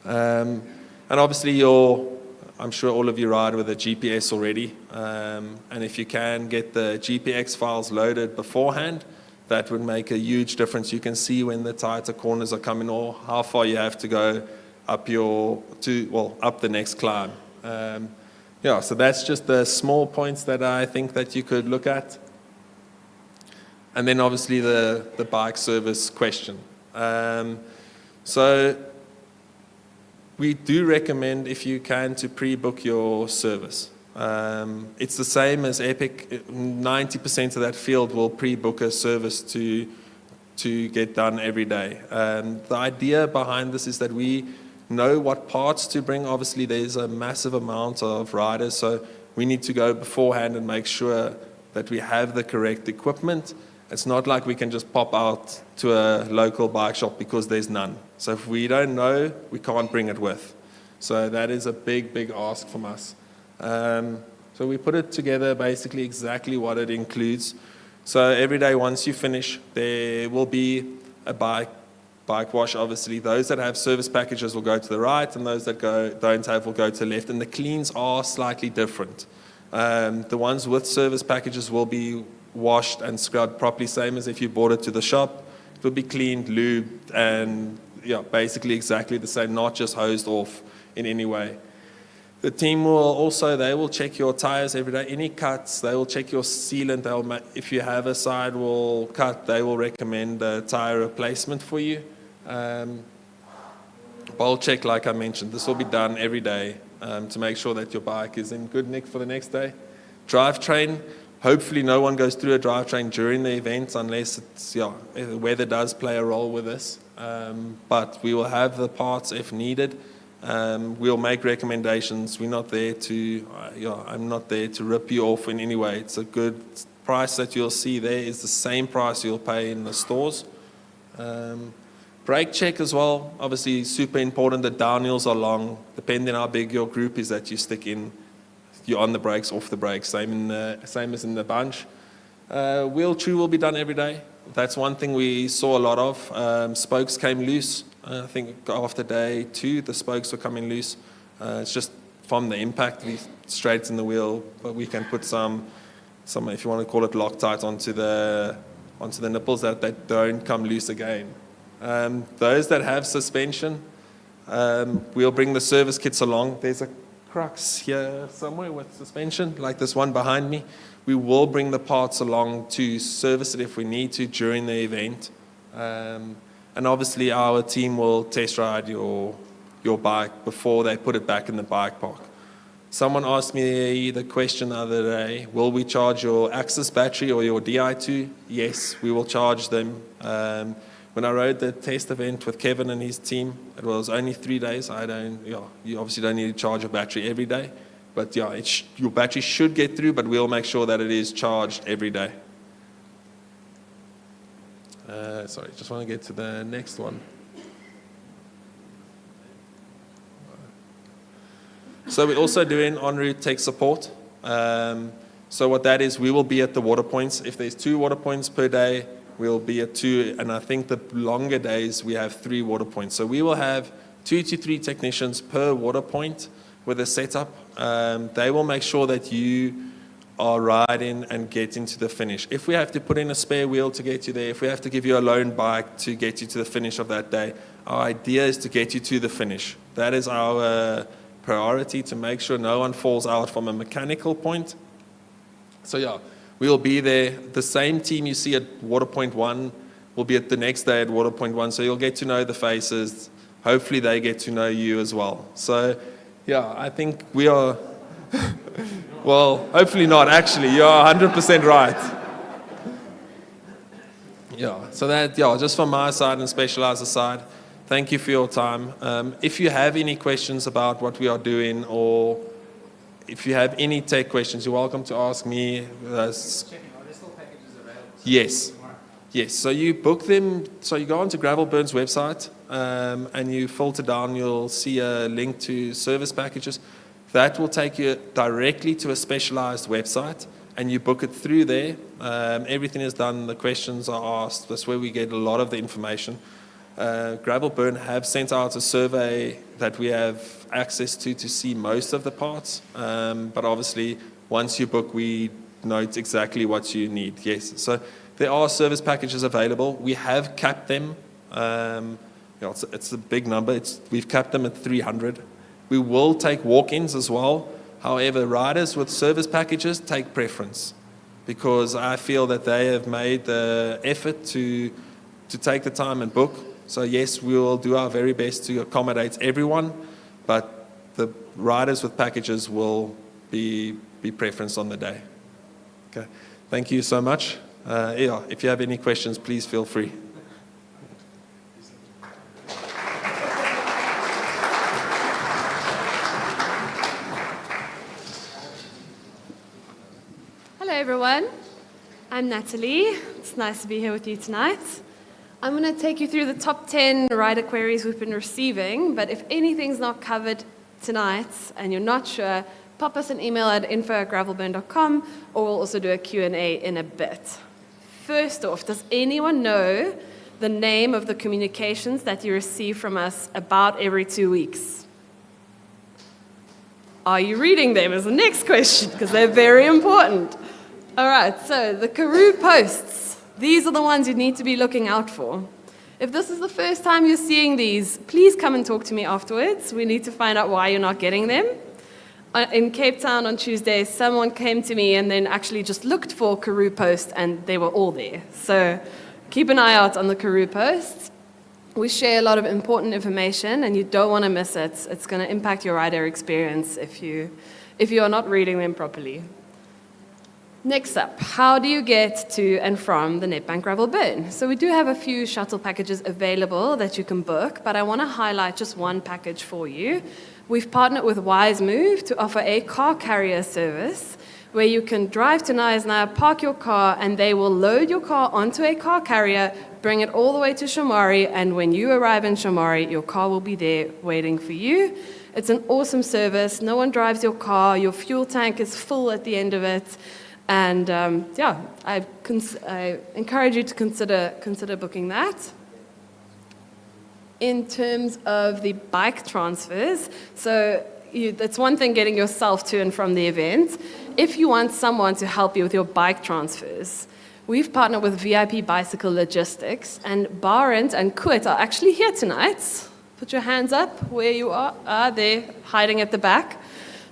And obviously I'm sure all of you ride with a GPS already. And if you can get the GPX files loaded beforehand, that would make a huge difference. You can see when the tighter corners are coming, or how far you have to go up the next climb. So that's just the small points that I think that you could look at. And then obviously the bike service question. So we do recommend, if you can, to pre-book your service. It's the same as Epic. 90% of that field will pre-book a service to get done every day. The idea behind this is that we know what parts to bring. Obviously, there's a massive amount of riders, so we need to go beforehand and make sure that we have the correct equipment. It's not like we can just pop out to a local bike shop because there's none. So if we don't know, we can't bring it with. So that is a big, big ask from us. So we put it together basically exactly what it includes. So every day once you finish, there will be a bike wash, obviously. Those that have service packages will go to the right, and those that don't have will go to the left. And the cleans are slightly different. The ones with service packages will be washed and scrubbed properly, same as if you bought it to the shop. It will be cleaned, lubed, and basically exactly the same, not just hosed off in any way. The team they will check your tires every day. Any cuts, they will check your sealant. If you have a sidewall cut, they will recommend a tire replacement for you. Bowl check, like I mentioned, this will be done every day to make sure that your bike is in good nick for the next day. Drivetrain, hopefully no one goes through a drivetrain during the event unless the weather does play a role with this. But we will have the parts if needed. We'll make recommendations. We're not there to, I'm not there to rip you off in any way. It's a good price that you'll see there is the same price you'll pay in the stores. Brake check as well, obviously super important. The downhills are long, depending on how big your group is that you stick in. You're on the brakes, off the brakes, same as in the bunch. Wheel chew will be done every day. That's one thing we saw a lot of. Spokes came loose. I think after day 2, the spokes were coming loose. It's just from the impact, we straighten the wheel, but we can put some, if you want to call it Loctite, onto the nipples that they don't come loose again. Those that have suspension, we'll bring the service kits along. There's a crux here somewhere with suspension, like this one behind me. We will bring the parts along to service it if we need to during the event. And obviously our team will test ride your bike before they put it back in the bike park. Someone asked me the question the other day, will we charge your Axis battery or your Di2? Yes, we will charge them. When I rode the test event with Kevin and his team, it was only 3 days. You obviously don't need to charge your battery every day. But your battery should get through, but we'll make sure that it is charged every day. Sorry, just want to get to the next one. So we're also doing en route tech support. So what that is, we will be at the water points. If there's 2 water points per day, we'll be at 2. And I think the longer days, we have 3 water points. So we will have 2 to 3 technicians per water point with a setup. They will make sure that you are riding and getting to the finish. If we have to put in a spare wheel to get you there, if we have to give you a loan bike to get you to the finish of that day, our idea is to get you to the finish. That is our priority, to make sure no one falls out from a mechanical point. So we'll be there. The same team you see at water point 1 will be at the next day at water point 1. So you'll get to know the faces. Hopefully they get to know you as well. So I think we are... Well, hopefully not, actually. You're 100% right. So that, just from my side and Specializer's side, thank you for your time. If you have any questions about what we are doing, or if you have any tech questions, you're welcome to ask me. Checking, are there still packages available? Yes. Yes, so you book them, so you go onto Gravelburn's website and you filter down, you'll see a link to service packages. That will take you directly to a Specialized website, and you book it through there. Everything is done, the questions are asked. That's where we get a lot of the information. Gravelburn have sent out a survey that we have access to see most of the parts. But obviously, once you book, we note exactly what you need. Yes, so there are service packages available. We have capped them. It's a big number. We've capped them at 300. We will take walk-ins as well. However, riders with service packages take preference, because I feel that they have made the effort to take the time and book. So yes, we will do our very best to accommodate everyone, but the riders with packages will be be preferenced on the day. Okay, thank you so much. Yeah, if you have any questions, please feel free. Hello everyone, I'm Natalie. It's nice to be here with you tonight. I'm going to take you through the top 10 rider queries we've been receiving, but if anything's not covered tonight and you're not sure, pop us an email at info@gravelburn.com, or we'll also do a Q&A in a bit. First off, does anyone know the name of the communications that you receive from us about every 2 weeks? Are you reading them is the next question, because they're very important. All right, so the Karoo posts. These are the ones you need to be looking out for. If this is the first time you're seeing these, please come and talk to me afterwards. We need to find out why you're not getting them. In Cape Town on Tuesday, someone came to me and then actually just looked for Karoo posts, and they were all there. So keep an eye out on the Karoo posts. We share a lot of important information, and you don't want to miss it. It's going to impact your rider experience if you are not reading them properly. Next up, how do you get to and from the Nedbank Gravel Burn? So we do have a few shuttle packages available that you can book, but I want to highlight just one package for you. We've partnered with Wise Move to offer a car carrier service where you can drive to Knysna, park your car, and they will load your car onto a car carrier, bring it all the way to Shamari, and when you arrive in Shamari, your car will be there waiting for you. It's an awesome service. No one drives your car. Your fuel tank is full at the end of it. And I encourage you to consider booking that. In terms of the bike transfers, so that's one thing getting yourself to and from the event. If you want someone to help you with your bike transfers, we've partnered with VIP Bicycle Logistics, and Barent and Putt are actually here tonight. Put your hands up where you are. They're hiding at the back.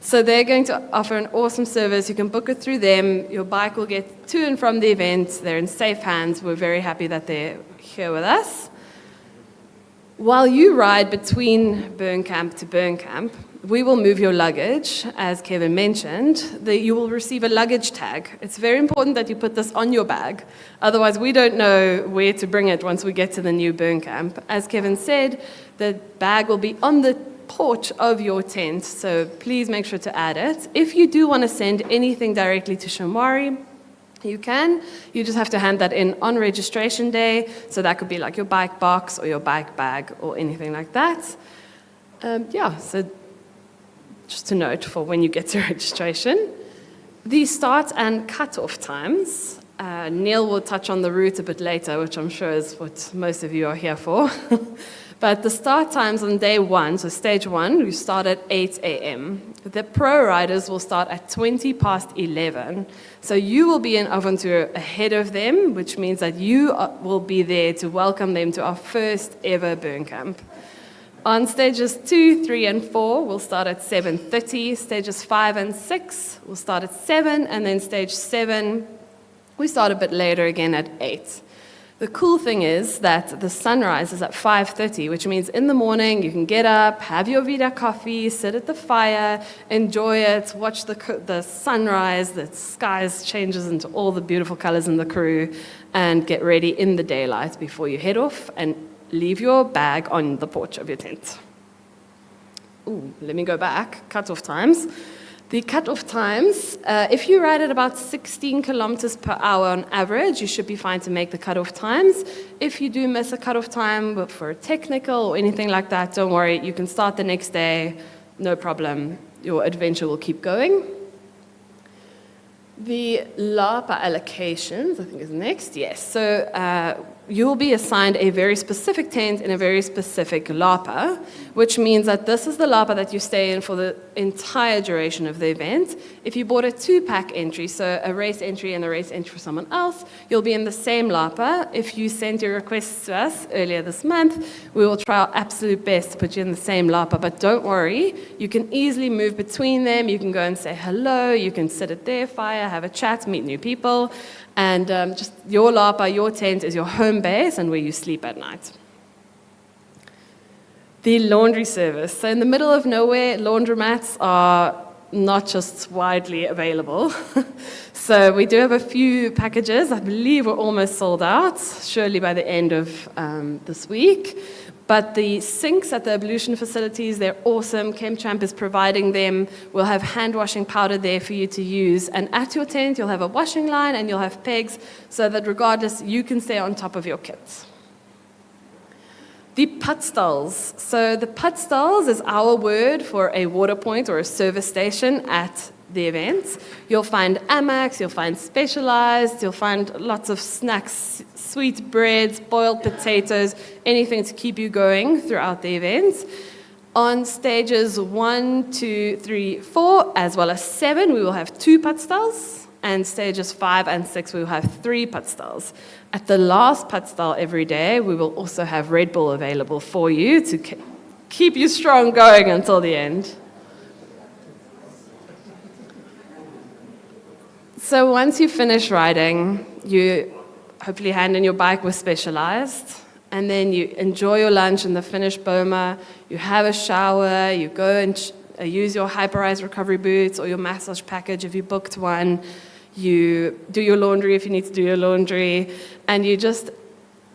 So they're going to offer an awesome service. You can book it through them. Your bike will get to and from the event. They're in safe hands. We're very happy that they're here with us. While you ride between burn camp to burn camp, we will move your luggage, as Kevin mentioned. You will receive a luggage tag. It's very important that you put this on your bag. Otherwise, we don't know where to bring it once we get to the new burn camp. As Kevin said, the bag will be on the porch of your tent, so please make sure to add it. If you do want to send anything directly to Shamari, you can. You just have to hand that in on registration day, so that could be like your bike box or your bike bag or anything like that. So just a note for when you get to registration. The start and cutoff times. Neil will touch on the route a bit later, which I'm sure is what most of you are here for. But the start times on day one, so stage one, we start at 8 a.m. The pro riders will start at 20 past 11. So you will be in Aventura ahead of them, which means that you will be there to welcome them to our first ever burn camp. On stages 2, 3, and 4, we'll start at 7:30. Stages 5 and 6, we'll start at 7. And then stage 7, we start a bit later again at 8. The cool thing is that the sunrise is at 5:30, which means in the morning you can get up, have your Vida coffee, sit at the fire, enjoy it, watch the sunrise, the skies changes into all the beautiful colors in the Karoo, and get ready in the daylight before you head off and leave your bag on the porch of your tent. Let me go back. Cutoff times. The cutoff times, if you ride at about 16 kilometers per hour on average, you should be fine to make the cutoff times. If you do miss a cutoff time for a technical or anything like that, don't worry. You can start the next day, no problem. Your adventure will keep going. The LAPA allocations, I think is next. Yes, so you will be assigned a very specific tent in a very specific LAPA, which means that this is the LAPA that you stay in for the entire duration of the event. If you bought a 2-pack entry, so a race entry and a race entry for someone else, you'll be in the same LAPA. If you sent your requests to us earlier this month, we will try our absolute best to put you in the same LAPA, but don't worry, you can easily move between them. You can go and say hello, you can sit at their fire, have a chat, meet new people, and just your LAPA, your tent is your home base and where you sleep at night. The laundry service. So in the middle of nowhere, laundromats are not just widely available. So we do have a few packages. I believe we're almost sold out, surely by the end of this week. But the sinks at the ablution facilities, they're awesome. ChemTramp is providing them. We'll have hand washing powder there for you to use. And at your tent, you'll have a washing line and you'll have pegs so that regardless, you can stay on top of your kits. The Putt stalls. So the Putt stalls is our word for a water point or a service station at the events. You'll find AMAX, you'll find Specialized, you'll find lots of snacks, sweet breads, boiled potatoes, anything to keep you going throughout the events. On stages 1, 2, 3, 4, as well as 7, we will have 2 Putt stalls. And stages 5 and 6, we will have 3 Putt stalls. At the last Putt stall every day, we will also have Red Bull available for you to keep you strong going until the end. So once you finish riding, you hopefully hand in your bike with Specialized, and then you enjoy your lunch in the finished Boma, you have a shower, you go and use your Hyperize recovery boots or your massage package if you booked one, you do your laundry if you need to do your laundry, and you just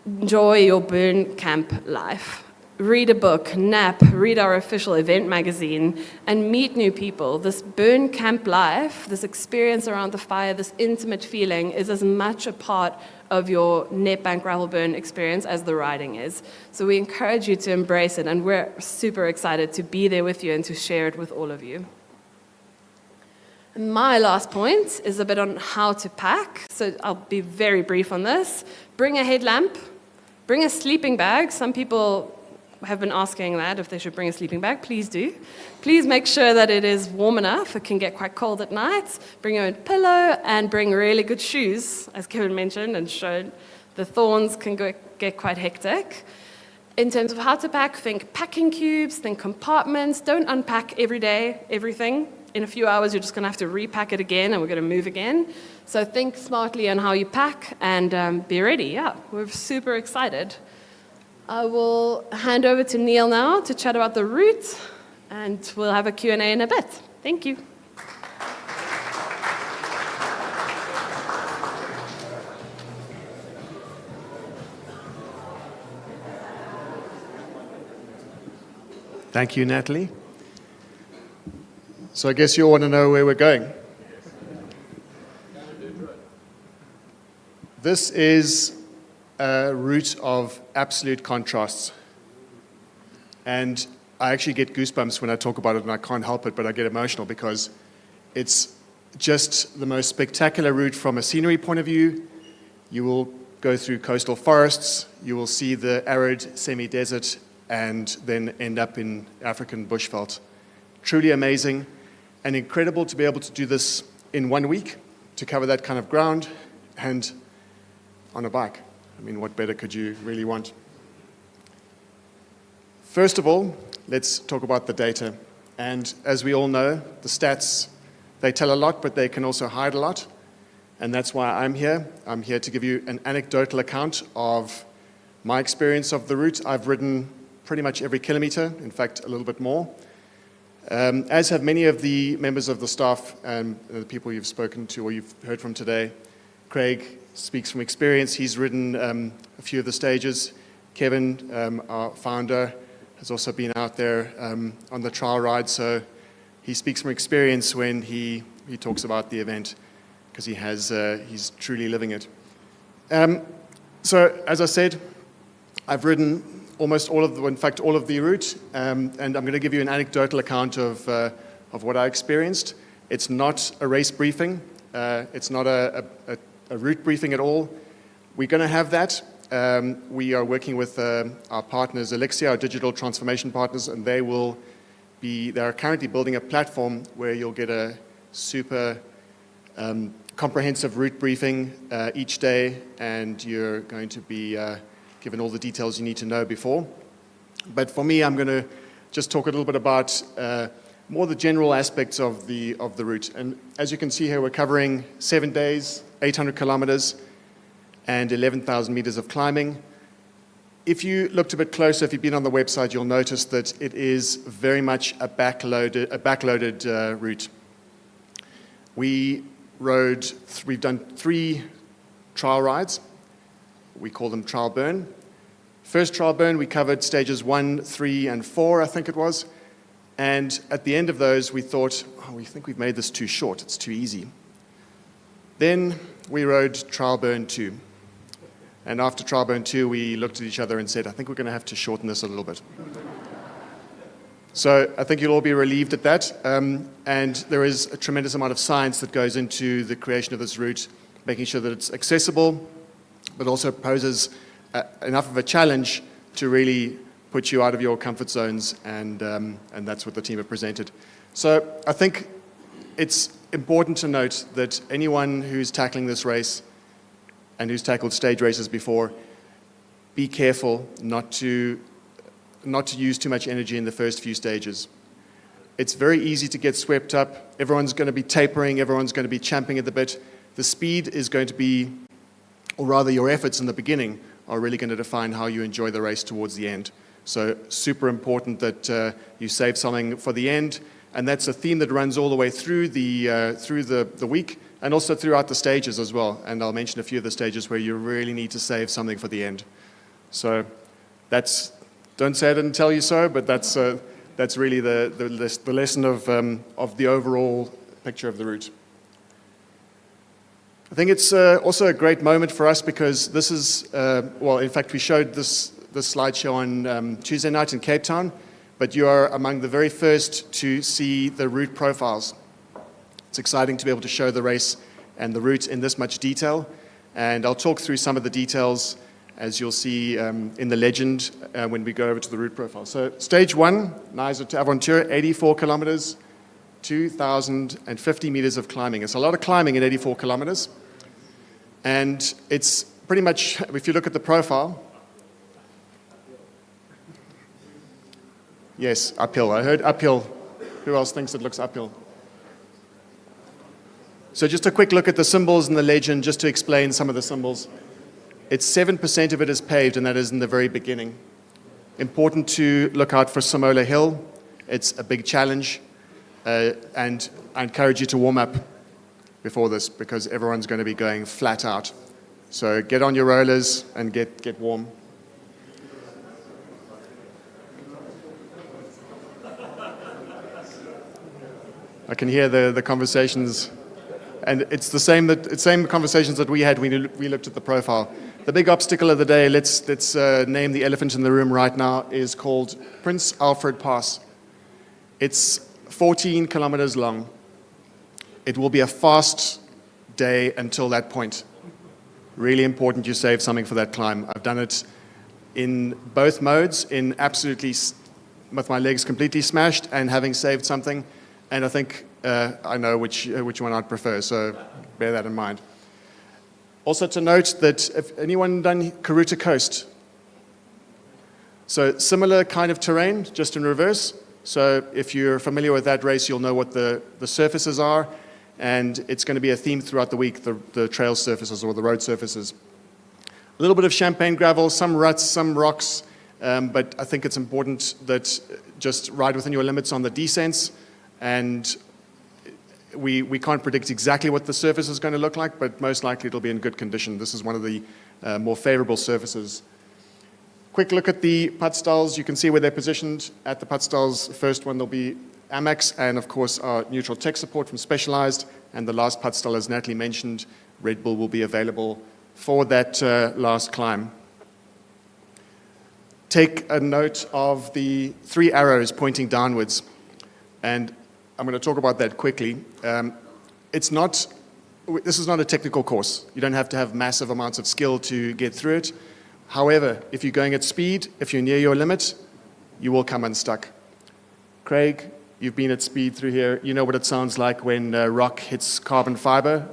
enjoy your burn camp life. Read a book, nap, read our official event magazine, and meet new people. This burn camp life, this experience around the fire, this intimate feeling is as much a part of your Nedbank gravel burn experience as the riding is. So we encourage you to embrace it, and we're super excited to be there with you and to share it with all of you. And my last point is a bit on how to pack. So I'll be very brief on this. Bring a headlamp, bring a sleeping bag. Some people have been asking that if they should bring a sleeping bag. Please do. Please make sure that it is warm enough. It can get quite cold at night. Bring your own pillow and bring really good shoes, as Kevin mentioned and showed. The thorns can get quite hectic. In terms of how to pack, think packing cubes, think compartments. Don't unpack every day, everything. In a few hours, you're just going to have to repack it again, and we're going to move again. So think smartly on how you pack and be ready. Yeah, we're super excited. I will hand over to Neil now to chat about the route, and we'll have a Q&A in a bit. Thank you. Thank you, Natalie. So I guess you all want to know where we're going. This is a route of absolute contrasts. And I actually get goosebumps when I talk about it, and I can't help it, but I get emotional because it's just the most spectacular route from a scenery point of view. You will go through coastal forests, you will see the arid semi-desert, and then end up in African bushveld. Truly amazing and incredible to be able to do this in 1 week, to cover that kind of ground, and on a bike. I mean, what better could you really want? First of all, let's talk about the data. And as we all know, the stats, they tell a lot, but they can also hide a lot. And that's why I'm here. I'm here to give you an anecdotal account of my experience of the route. I've ridden pretty much every kilometer, in fact, a little bit more. As have many of the members of the staff and the people you've spoken to or you've heard from today. Craig speaks from experience. He's ridden a few of the stages. Kevin, our founder, has also been out there on the trial ride, so he speaks from experience when he talks about the event, because he's truly living it. So, as I said, I've ridden almost all of the route, and I'm going to give you an anecdotal account of what I experienced. It's not a race briefing. It's not a route briefing at all. We're going to have that. We are working with our partners, Elixia, our digital transformation partners, and they are currently building a platform where you'll get a super comprehensive route briefing each day, and you're going to be given all the details you need to know before. But for me, I'm going to just talk a little bit about more the general aspects of the route. And as you can see here, we're covering 7 days, 800 kilometers, and 11,000 meters of climbing. If you looked a bit closer, if you've been on the website, you'll notice that it is very much a backloaded route. we've done 3 trial rides. We call them trial burn. First trial burn, we covered stages 1, 3, and 4, I think it was. And at the end of those, we thought, oh, we think we've made this too short. It's too easy. Then we rode trial burn 2. And after trial burn 2, we looked at each other and said, I think we're going to have to shorten this a little bit. So I think you'll all be relieved at that. And there is a tremendous amount of science that goes into the creation of this route, making sure that it's accessible, but also poses enough of a challenge to really put you out of your comfort zones, and that's what the team have presented. So I think it's important to note that anyone who's tackling this race and who's tackled stage races before, be careful not to use too much energy in the first few stages. It's very easy to get swept up. Everyone's going to be tapering, everyone's going to be champing at the bit. The speed is going to be, or rather your efforts in the beginning, are really going to define how you enjoy the race towards the end. So super important that you save something for the end, and that's a theme that runs all the way through the week and also throughout the stages as well. And I'll mention a few of the stages where you really need to save something for the end. So that's, don't say I didn't tell you so, but that's really the lesson of the overall picture of the route. I think it's also a great moment for us because this is, well, in fact, we showed this slideshow on Tuesday night in Cape Town, but you are among the very first to see the route profiles. It's exciting to be able to show the race and the route in this much detail, and I'll talk through some of the details as you'll see in the legend when we go over to the route profile. So stage 1, Nice to Aventure, 84 kilometers, 2,050 meters of climbing. It's a lot of climbing at 84 kilometers, and it's pretty much, if you look at the profile, yes, uphill. I heard uphill. Who else thinks it looks uphill? So just a quick look at the symbols in the legend, just to explain some of the symbols. It's 7% of it is paved, and that is in the very beginning. Important to look out for Samola Hill. It's a big challenge, and I encourage you to warm up before this because everyone's going to be going flat out. So get on your rollers and get warm. I can hear the conversations, and it's the same conversations that we had when we looked at the profile. The big obstacle of the day, let's name the elephant in the room right now, is called Prince Alfred Pass. It's 14 kilometers long. It will be a fast day until that point. Really important you save something for that climb. I've done it in both modes, in absolutely with my legs completely smashed and having saved something. And I think I know which one I'd prefer, so bear that in mind. Also to note that if anyone done Karuta Coast, so similar kind of terrain, just in reverse. So if you're familiar with that race, you'll know what the surfaces are, and it's going to be a theme throughout the week, the trail surfaces or the road surfaces. A little bit of champagne gravel, some ruts, some rocks, but I think it's important that just ride within your limits on the descents. And we can't predict exactly what the surface is going to look like, but most likely it'll be in good condition. This is one of the more favorable surfaces. Quick look at the putt stalls. You can see where they're positioned. At the putt stalls, first one there'll be AMAX and of course our neutral tech support from Specialized. And the last putt stall, as Natalie mentioned, Red Bull will be available for that last climb. Take a note of the 3 arrows pointing downwards. And I'm going to talk about that quickly. This is not a technical course. You don't have to have massive amounts of skill to get through it. However, if you're going at speed, if you're near your limit, you will come unstuck. Craig, you've been at speed through here. You know what it sounds like when rock hits carbon fiber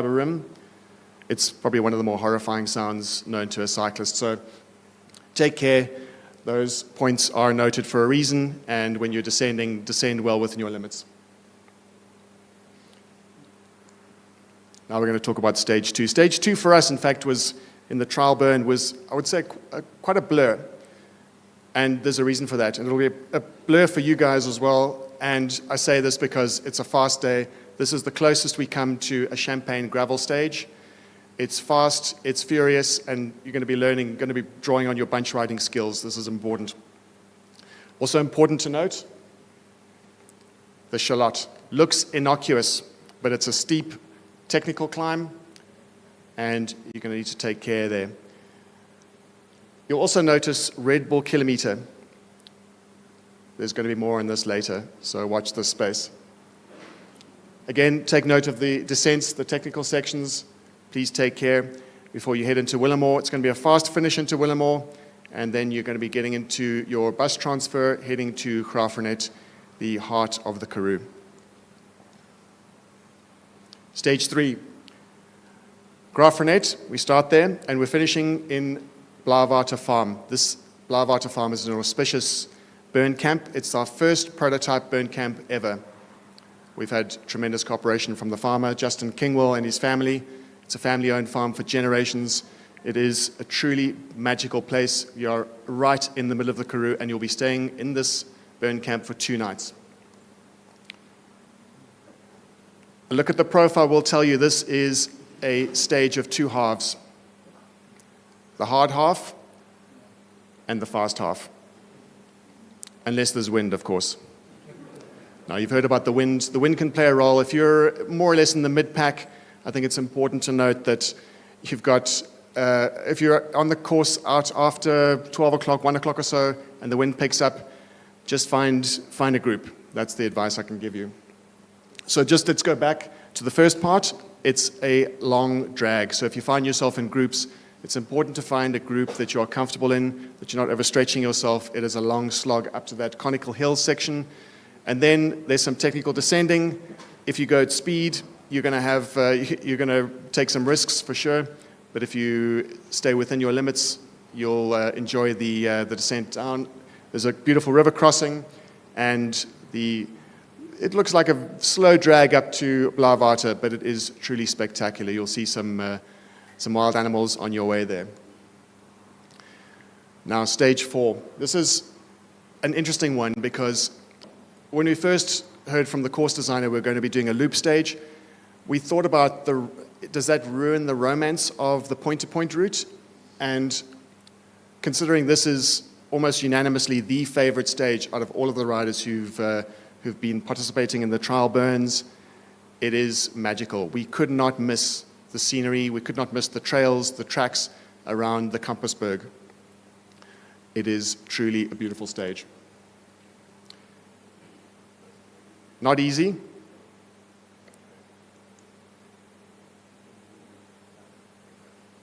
rim. It's probably one of the more horrifying sounds known to a cyclist. So take care. Those points are noted for a reason, and when you're descending, descend well within your limits. Now we're going to talk about stage 2. Stage 2 for us, in fact, was in the trial burn was, I would say, quite a blur. And there's a reason for that. And it'll be a blur for you guys as well. And I say this because it's a fast day. This is the closest we come to a champagne gravel stage. It's fast, it's furious, and you're going to be learning, going to be drawing on your bunch riding skills. This is important. Also important to note, the shallot looks innocuous, but it's a steep technical climb, and you're going to need to take care there. You'll also notice Red Bull kilometer. There's going to be more on this later, so watch this space. Again, take note of the descents, the technical sections. Please take care before you head into Willamore. It's going to be a fast finish into Willamore, and then you're going to be getting into your bus transfer, heading to Graaff-Reinet, the heart of the Karoo. Stage 3. Graaff-Reinet, we start there, and we're finishing in Blaarwater Farm. This Blaarwater Farm is an auspicious burn camp. It's our first prototype burn camp ever. We've had tremendous cooperation from the farmer, Justin Kingwell, and his family. It's a family-owned farm for generations. It is a truly magical place. You are right in the middle of the Karoo, and you'll be staying in this burn camp for 2 nights. A look at the profile will tell you this is a stage of 2 halves. The hard half and the fast half. Unless there's wind, of course. Now, you've heard about the wind. The wind can play a role. If you're more or less in the mid-pack, I think it's important to note that you've got, if you're on the course out after 12 o'clock, 1 o'clock or so, and the wind picks up, just find a group. That's the advice I can give you. So just let's go back to the first part. It's a long drag. So if you find yourself in groups, it's important to find a group that you are comfortable in, that you're not overstretching yourself. It is a long slog up to that conical hill section. And then there's some technical descending. If you go at speed, you're going to take some risks for sure. But if you stay within your limits, you'll enjoy the descent down. There's a beautiful river crossing, and it looks like a slow drag up to Blaarwater, but it is truly spectacular. You'll see some wild animals on your way there. Now, stage 4. This is an interesting one because when we first heard from the course designer we're going to be doing a loop stage, we thought about does that ruin the romance of the point-to-point route? And considering this is almost unanimously the favorite stage out of all of the riders who've been participating in the trial burns, it is magical. We could not miss the scenery, we could not miss the trails, the tracks around the Kampersberg. It is truly a beautiful stage. Not easy.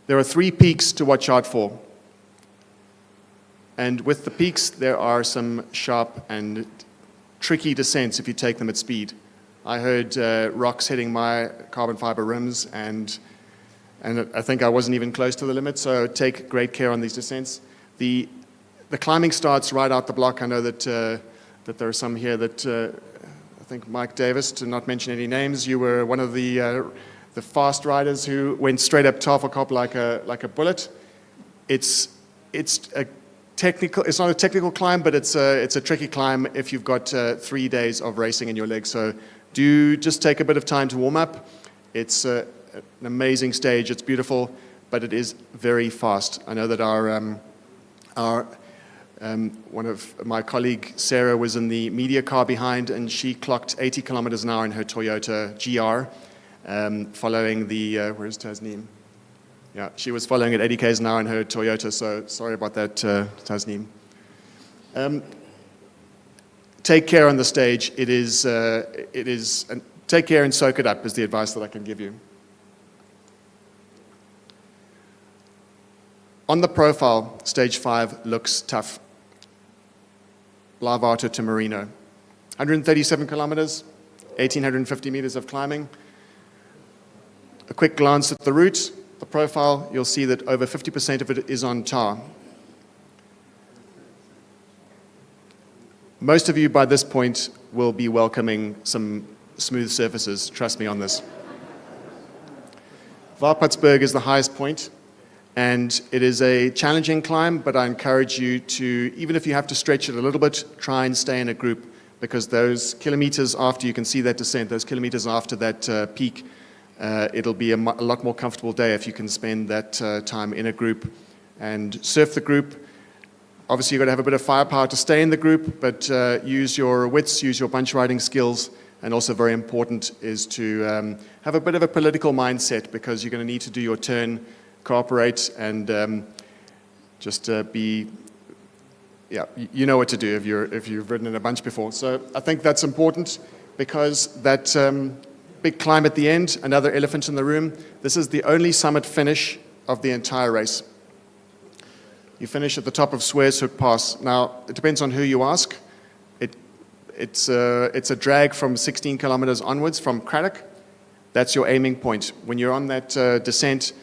There are 3 peaks to watch out for. And with the peaks, there are some sharp and tricky descents if you take them at speed. I heard rocks hitting my carbon fiber rims, and I think I wasn't even close to the limit, so take great care on these descents. The climbing starts right out the block. I know that there are some here that, I think Mike Davis, to not mention any names, you were one of the fast riders who went straight up Tafelkop like a bullet. It's not a technical climb, but it's a tricky climb if you've got 3 days of racing in your legs. So do just take a bit of time to warm up. It's an amazing stage. It's beautiful, but it is very fast. I know that one of my colleague, Sarah, was in the media car behind, and she clocked 80 kilometers an hour in her Toyota GR, following the, where's Tasneem? Yeah, she was following at 80 k's an hour in her Toyota, so sorry about that, Tasneem. Take care on the stage. Take care and soak it up is the advice that I can give you. On the profile, stage 5 looks tough. Blaarwater to Merino. 137 kilometers, 1,850 meters of climbing. A quick glance at the route, the profile, you'll see that over 50% of it is on tar. Most of you by this point will be welcoming some smooth surfaces, trust me on this. Putsberg is the highest point, and it is a challenging climb, but I encourage you to, even if you have to stretch it a little bit, try and stay in a group because those kilometers after you can see that descent, those kilometers after that peak, it'll be a lot more comfortable day if you can spend that time in a group and surf the group. Obviously, you've got to have a bit of firepower to stay in the group, but use your wits, use your bunch riding skills, and also very important is to have a bit of a political mindset, because you're going to need to do your turn, cooperate, and just be, yeah, you know what to do if you've ridden in a bunch before. So I think that's important, because that big climb at the end, another elephant in the room, this is the only summit finish of the entire race. You finish at the top of Swears Hook Pass. Now, it depends on who you ask. It's a drag from 16 kilometers onwards from Craddock. That's your aiming point. When you're on that descent,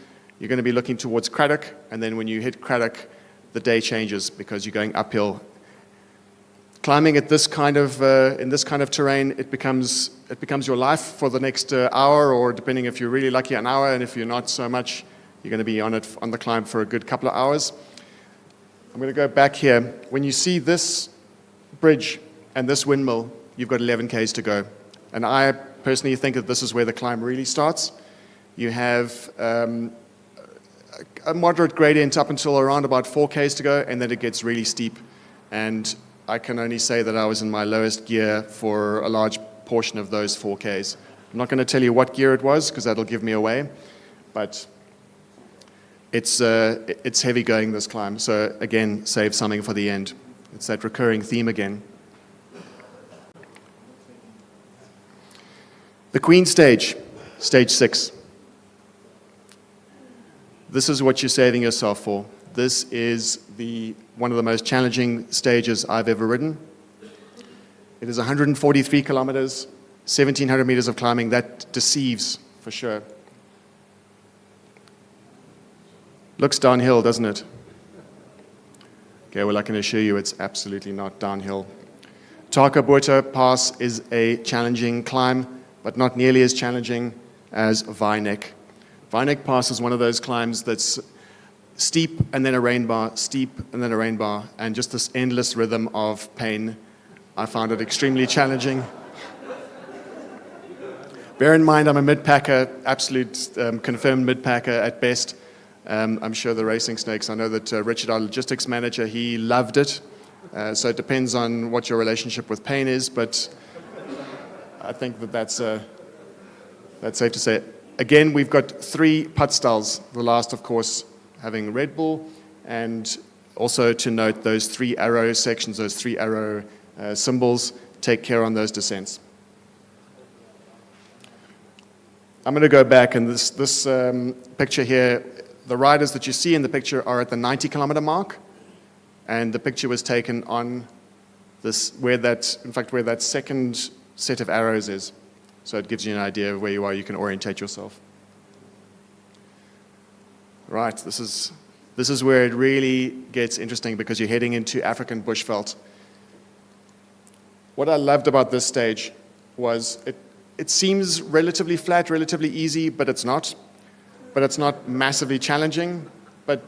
you're going to be looking towards Craddock, and then when you hit Craddock, the day changes because you're going uphill. Climbing at this kind of in this kind of terrain, it becomes your life for the next hour, or depending if you're really lucky, an hour, and if you're not so much, you're going to be on the climb for a good couple of hours. I'm going to go back here. When you see this bridge and this windmill, you've got 11 Ks to go. And I personally think that this is where the climb really starts. You have a moderate gradient up until around about 4 Ks to go, and then it gets really steep. And I can only say that I was in my lowest gear for a large portion of those 4 Ks. I'm not going to tell you what gear it was, because that'll give me away. But it's heavy going, this climb. So again, save something for the end. It's that recurring theme again. The Queen stage, stage 6. This is what you're saving yourself for. This is one of the most challenging stages I've ever ridden. It is 143 kilometers, 1,700 meters of climbing. That deceives, for sure. Looks downhill, doesn't it? Okay, well, I can assure you it's absolutely not downhill. Tarkabuerta Pass is a challenging climb, but not nearly as challenging as Weineck. Weineck Pass is one of those climbs that's steep and then a rain bar, steep and then a rain bar, and just this endless rhythm of pain. I found it extremely challenging. Bear in mind, I'm a mid-packer, absolute confirmed mid-packer at best. I'm sure the Racing Snakes, I know that Richard, our logistics manager, he loved it. So it depends on what your relationship with pain is, but I think that's safe to say. Again, we've got 3 putt styles, the last, of course, having Red Bull, and also to note those 3 arrow sections, those 3 arrow symbols, take care on those descents. I'm going to go back, and this picture here, the riders that you see in the picture are at the 90-kilometer mark, and the picture was taken on this, where that second set of arrows is. So it gives you an idea of where you are. You can orientate yourself. Right, this is where it really gets interesting, because you're heading into African bushveld. What I loved about this stage was it seems relatively flat, relatively easy, but it's not. But it's not massively challenging, but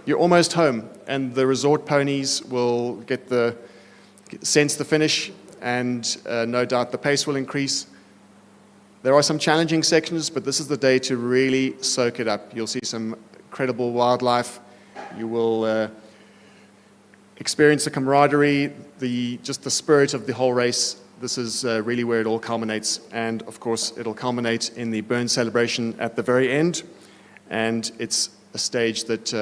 you're almost home, and the resort ponies will sense the finish, and no doubt the pace will increase. There are some challenging sections, but this is the day to really soak it up. You'll see some incredible wildlife. You will experience the camaraderie, just the spirit of the whole race. This is really where it all culminates. And of course, it'll culminate in the burn celebration at the very end. And it's a stage that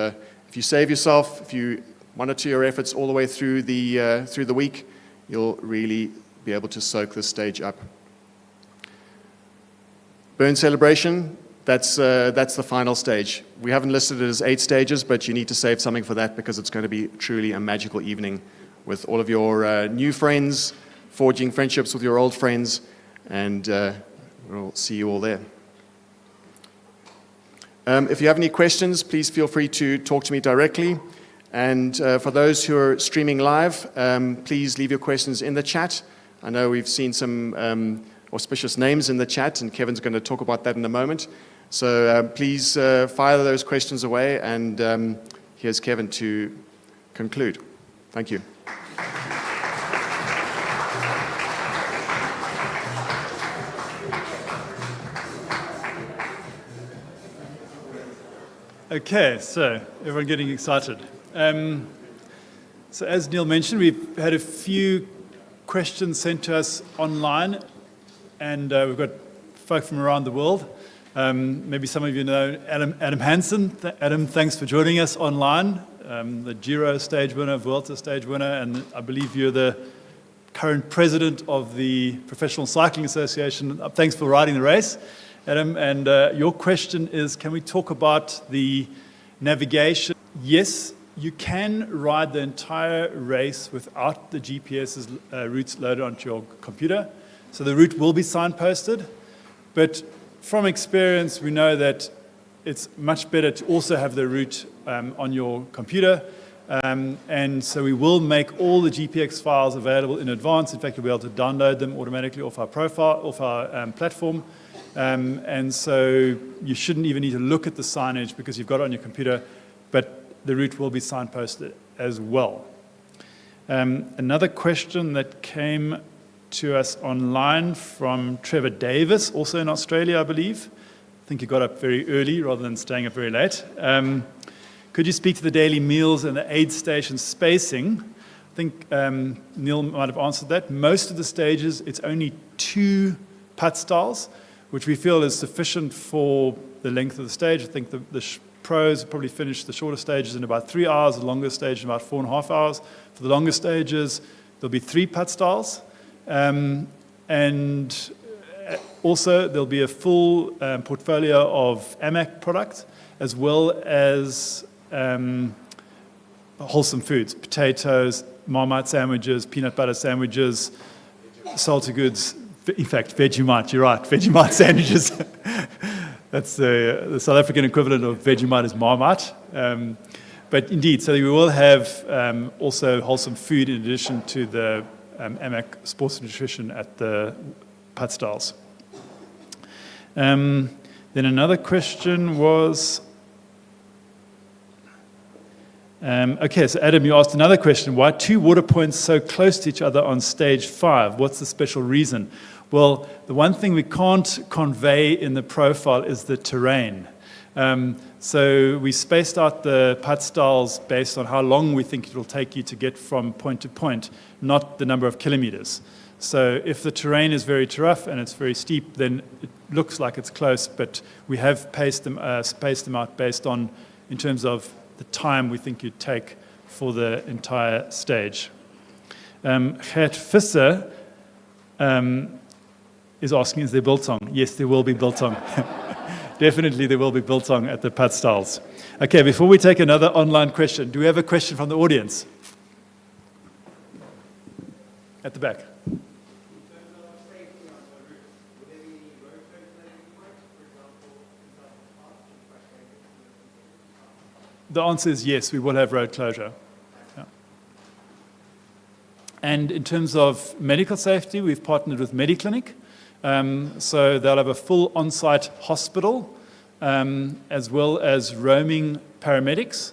if you save yourself, if you monitor your efforts all the way through the week, you'll really be able to soak this stage up. Burn celebration, that's the final stage. We haven't listed it as 8 stages, but you need to save something for that, because it's going to be truly a magical evening with all of your new friends, forging friendships with your old friends, and we'll see you all there. If you have any questions, please feel free to talk to me directly. And for those who are streaming live, please leave your questions in the chat. I know we've seen some auspicious names in the chat, and Kevin's going to talk about that in a moment. So please fire those questions away, and here's Kevin to conclude. Thank you. Okay, so everyone getting excited. So as Neil mentioned, we've had a few questions sent to us online, and we've got folk from around the world. Maybe some of you know Adam Hansen. Adam, thanks for joining us online. The Giro stage winner, Vuelta stage winner, and I believe you're the current president of the Professional Cycling Association. Thanks for riding the race, Adam. And your question is, can we talk about the navigation? Yes, you can ride the entire race without the GPS's routes loaded onto your computer. So the route will be signposted, but from experience, we know that it's much better to also have the route on your computer. And so we will make all the GPX files available in advance. In fact, you'll be able to download them automatically off our profile, off our platform. And so you shouldn't even need to look at the signage because you've got it on your computer, but the route will be signposted as well. Another question that came to us online from Trevor Davis, also in Australia, I believe. I think you got up very early rather than staying up very late. Could you speak to the daily meals and the aid station spacing? I think Neil might have answered that. Most of the stages, it's only 2 putt styles, which we feel is sufficient for the length of the stage. I think the pros probably finish the shorter stages in about 3 hours, the longer stage in about 4.5 hours. For the longer stages, there'll be 3 putt styles. And also, there'll be a full portfolio of AMAX products, as well as wholesome foods, potatoes, Marmite sandwiches, peanut butter sandwiches, salty goods, in fact, Vegemite, you're right, Vegemite sandwiches. That's the South African equivalent of Vegemite is Marmite. But indeed, so we will have also wholesome food in addition to the AMAX sports nutrition at the putt styles. Then another question was, okay, so Adam, you asked another question. Why 2 water points so close to each other on stage 5? What's the special reason? Well, the one thing we can't convey in the profile is the terrain. So we spaced out the putt styles based on how long we think it will take you to get from point to point, not the number of kilometers. So if the terrain is very rough and it's very steep, then it looks like it's close, but we have spaced them out based on, in terms of the time we think you'd take for the entire stage. Gert Visser is asking, is there biltong? Yes, there will be biltong. Definitely there will be biltong at the putt styles. Okay, before we take another online question, do we have a question from the audience? At the back. The answer is yes, we will have road closure. Yeah. And in terms of medical safety, we've partnered with Mediclinic. So they'll have a full on-site hospital, as well as roaming paramedics.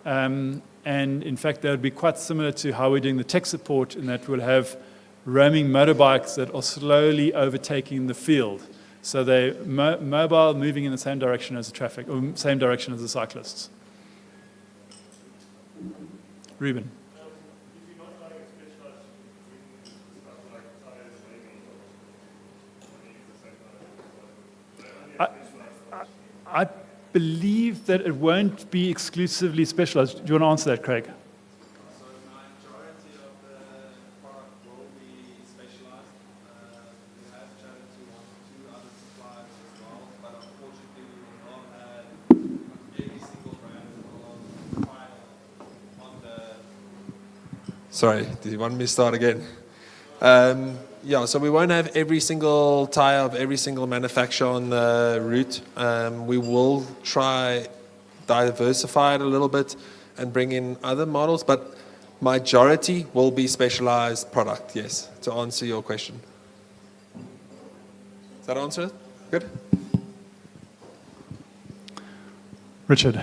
And in fact, that would be quite similar to how we're doing the tech support, in that we'll have roaming motorbikes that are slowly overtaking the field. So they're mobile, moving in the same direction as the traffic, or same direction as the cyclists. Ruben. I believe that it won't be exclusively specialized. Do you want to answer that, Craig? So the majority of the product will be specialized. We have chatted to 1 or 2 other suppliers as well, but unfortunately we will not have every single brand on the... Sorry, do you want me to start again? Yeah, so we won't have every single tire of every single manufacturer on the route. We will try diversify it a little bit and bring in other models, but majority will be specialized product, yes, to answer your question. Does that answer it? Good? Richard.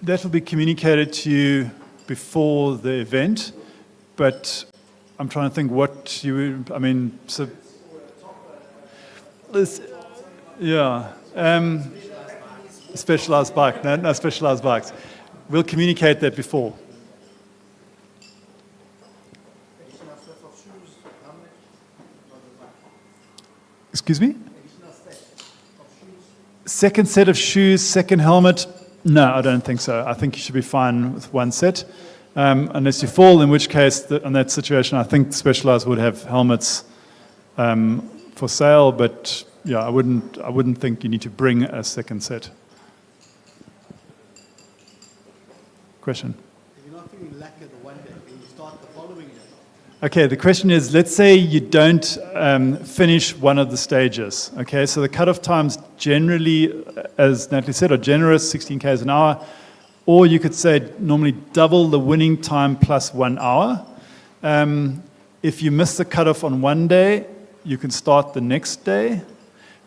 That will be communicated to you before the event, but I'm trying to think what you would, I mean, so, yeah, specialized bike, no specialized bikes. We'll communicate that before. Excuse me? Second set of shoes, second helmet? No, I don't think so. I think you should be fine with one set. Unless you fall, in which case, in that situation, I think Specialized would have helmets for sale, but yeah, I wouldn't think you need to bring a second set. Question? If you're not feeling lacquer the one day, then you start the following day. Okay, the question is, let's say you don't finish one of the stages. Okay, so the cutoff times generally, as Natalie said, are generous, 16 k's an hour, or you could say normally double the winning time plus 1 hour. If you miss the cutoff on one day, you can start the next day,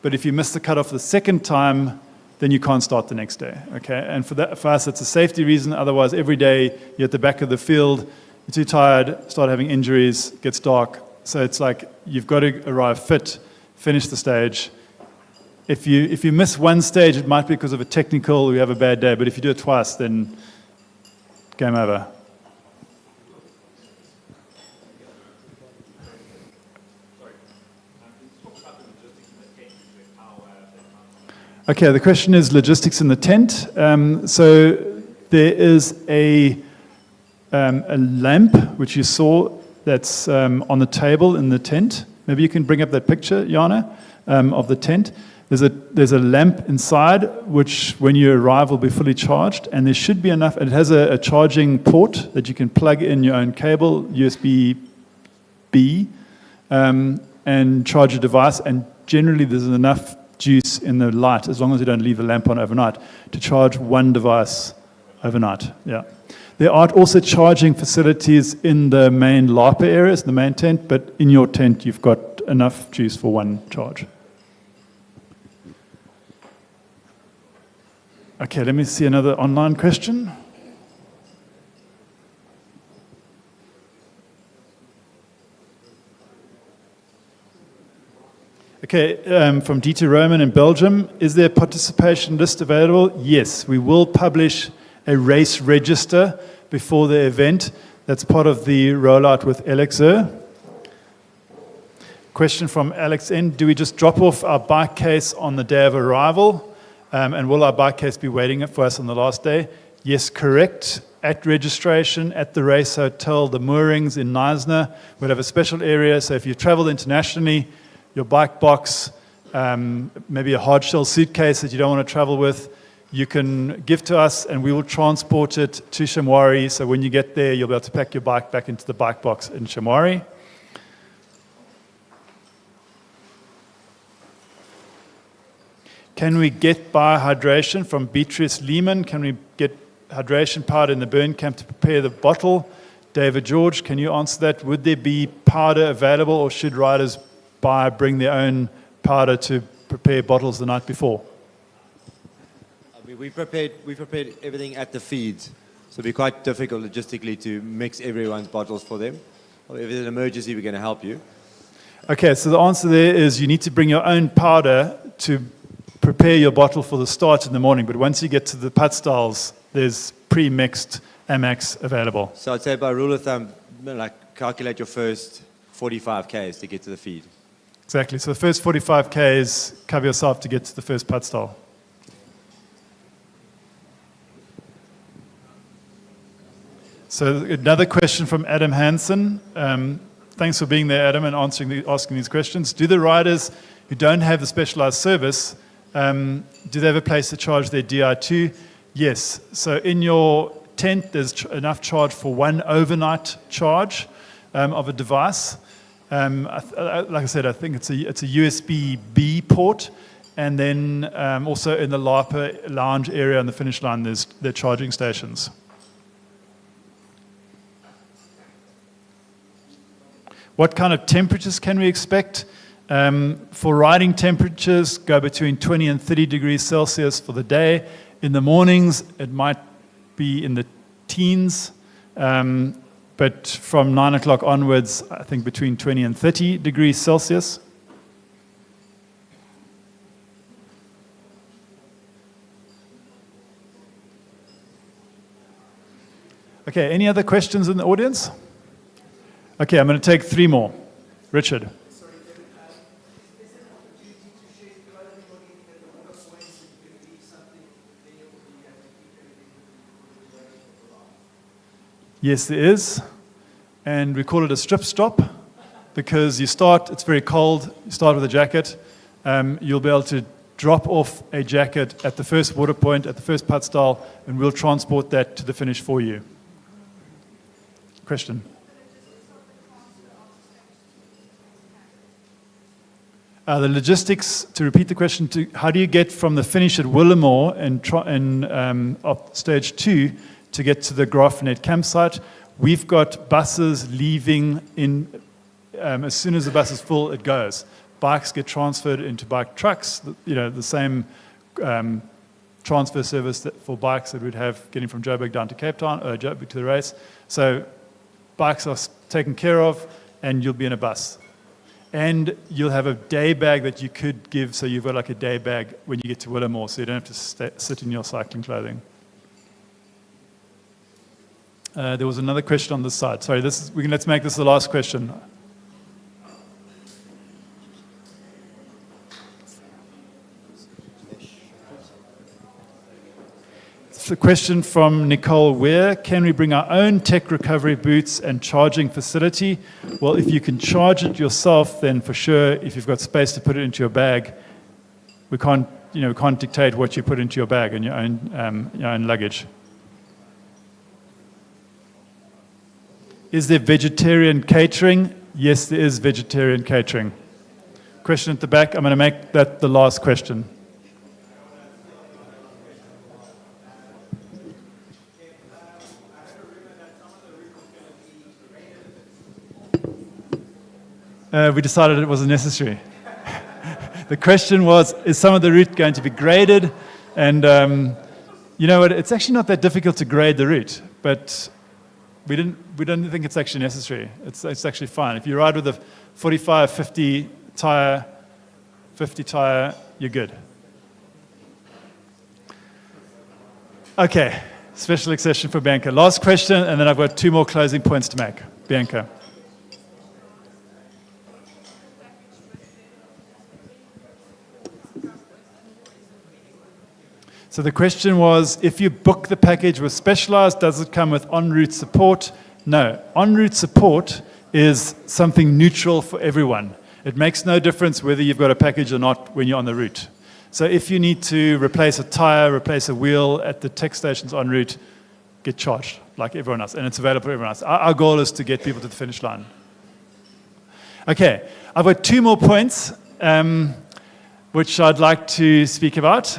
but if you miss the cutoff the second time, then you can't start the next day. Okay, and for us, it's a safety reason. Otherwise, every day you're at the back of the field, you're too tired, start having injuries, gets dark. So it's like you've got to arrive fit, finish the stage. If you miss one stage, it might be because of a technical or you have a bad day, but if you do it twice, then game over. Okay, the question is logistics in the tent. So there is a lamp, which you saw, that's on the table in the tent. Maybe you can bring up that picture, Jana, of the tent. There's a lamp inside, which when you arrive will be fully charged, and there should be enough. It has a charging port that you can plug in your own cable, USB-B, and charge your device, and generally there's enough juice in the light, as long as you don't leave the lamp on overnight, to charge one device overnight. Yeah. There are also charging facilities in the main LARPA areas, the main tent, but in your tent you've got enough juice for one charge. Okay, let me see another online question. Okay, from Dieter Roman in Belgium. Is there a participation list available? Yes, we will publish a race register before the event. That's part of the rollout with LXO. Question from Alex N. Do we just drop off our bike case on the day of arrival? And will our bike case be waiting for us on the last day? Yes, correct. At registration, at the race hotel, the moorings in Neisner, we'll have a special area. So if you travel internationally, your bike box, maybe a hard shell suitcase that you don't want to travel with, you can give to us and we will transport it to Shamwari. So when you get there, you'll be able to pack your bike back into the bike box in Shamwari. Can we get biohydration from Beatrice Lehman? Can we get hydration powder in the burn camp to prepare the bottle? David George, can you answer that? Would there be powder available, or should riders bring their own powder to prepare bottles the night before? I mean, we prepared everything at the feeds, so it'd be quite difficult logistically to mix everyone's bottles for them. Well, if there's an emergency, we're going to help you. Okay, so the answer there is you need to bring your own powder to prepare your bottle for the start in the morning, but once you get to the Putt styles, there's pre-mixed AMAX available. So I'd say by rule of thumb, like calculate your first 45 Ks to get to the feed. Exactly, so the first 45 Ks, cover yourself to get to the first Putt style. So another question from Adam Hansen. Thanks for being there, Adam, and asking these questions. Do the riders who don't have the specialized service, do they have a place to charge their DI2? Yes. So in your tent, there's enough charge for one overnight charge of a device. Like I said, I think it's a USB-B port. And then also in the LARPA lounge area on the finish line, there are charging stations. What kind of temperatures can we expect? For riding temperatures, go between 20 and 30 degrees Celsius for the day. In the mornings, it might be in the teens, but from 9 o'clock onwards, I think between 20 and 30 degrees Celsius. Okay, any other questions in the audience? Okay, I'm going to take 3 more. Richard. Yes, there is. And we call it a strip stop because you start, it's very cold, you start with a jacket. You'll be able to drop off a jacket at the first water point, at the first putt style, and we'll transport that to the finish for you. Question? The logistics, to repeat the question, how do you get from the finish at Willamore and up stage 2 to get to the Grafenet campsite? We've got buses leaving in, as soon as the bus is full, it goes. Bikes get transferred into bike trucks, the same transfer service for bikes that we'd have getting from Joburg down to Cape Town, or Joburg to the race. So bikes are taken care of, and you'll be in a bus. And you'll have a day bag that you could give, so you've got like a day bag when you get to Willamore, so you don't have to sit in your cycling clothing. There was another question on this side. Sorry, let's make this the last question. It's a question from Nicole Ware. Can we bring our own tech recovery boots and charging facility? Well, if you can charge it yourself, then for sure, if you've got space to put it into your bag, we can't dictate what you put into your bag and your own luggage. Is there vegetarian catering? Yes, there is vegetarian catering. Question at the back. I'm going to make that the last question. We decided it wasn't necessary. The question was, is some of the route going to be graded? And you know what? It's actually not that difficult to grade the route, but we don't think it's actually necessary. It's actually fine. If you ride with a 45, 50 tire, you're good. Okay, special accession for Bianca. Last question, and then I've got 2 more closing points to make. Bianca. So the question was, if you book the package with Specialized, does it come with en route support? No. En route support is something neutral for everyone. It makes no difference whether you've got a package or not when you're on the route. So if you need to replace a tire, replace a wheel at the tech stations en route, get charged like everyone else. And it's available for everyone else. Our goal is to get people to the finish line. Okay, I've got 2 more points, which I'd like to speak about.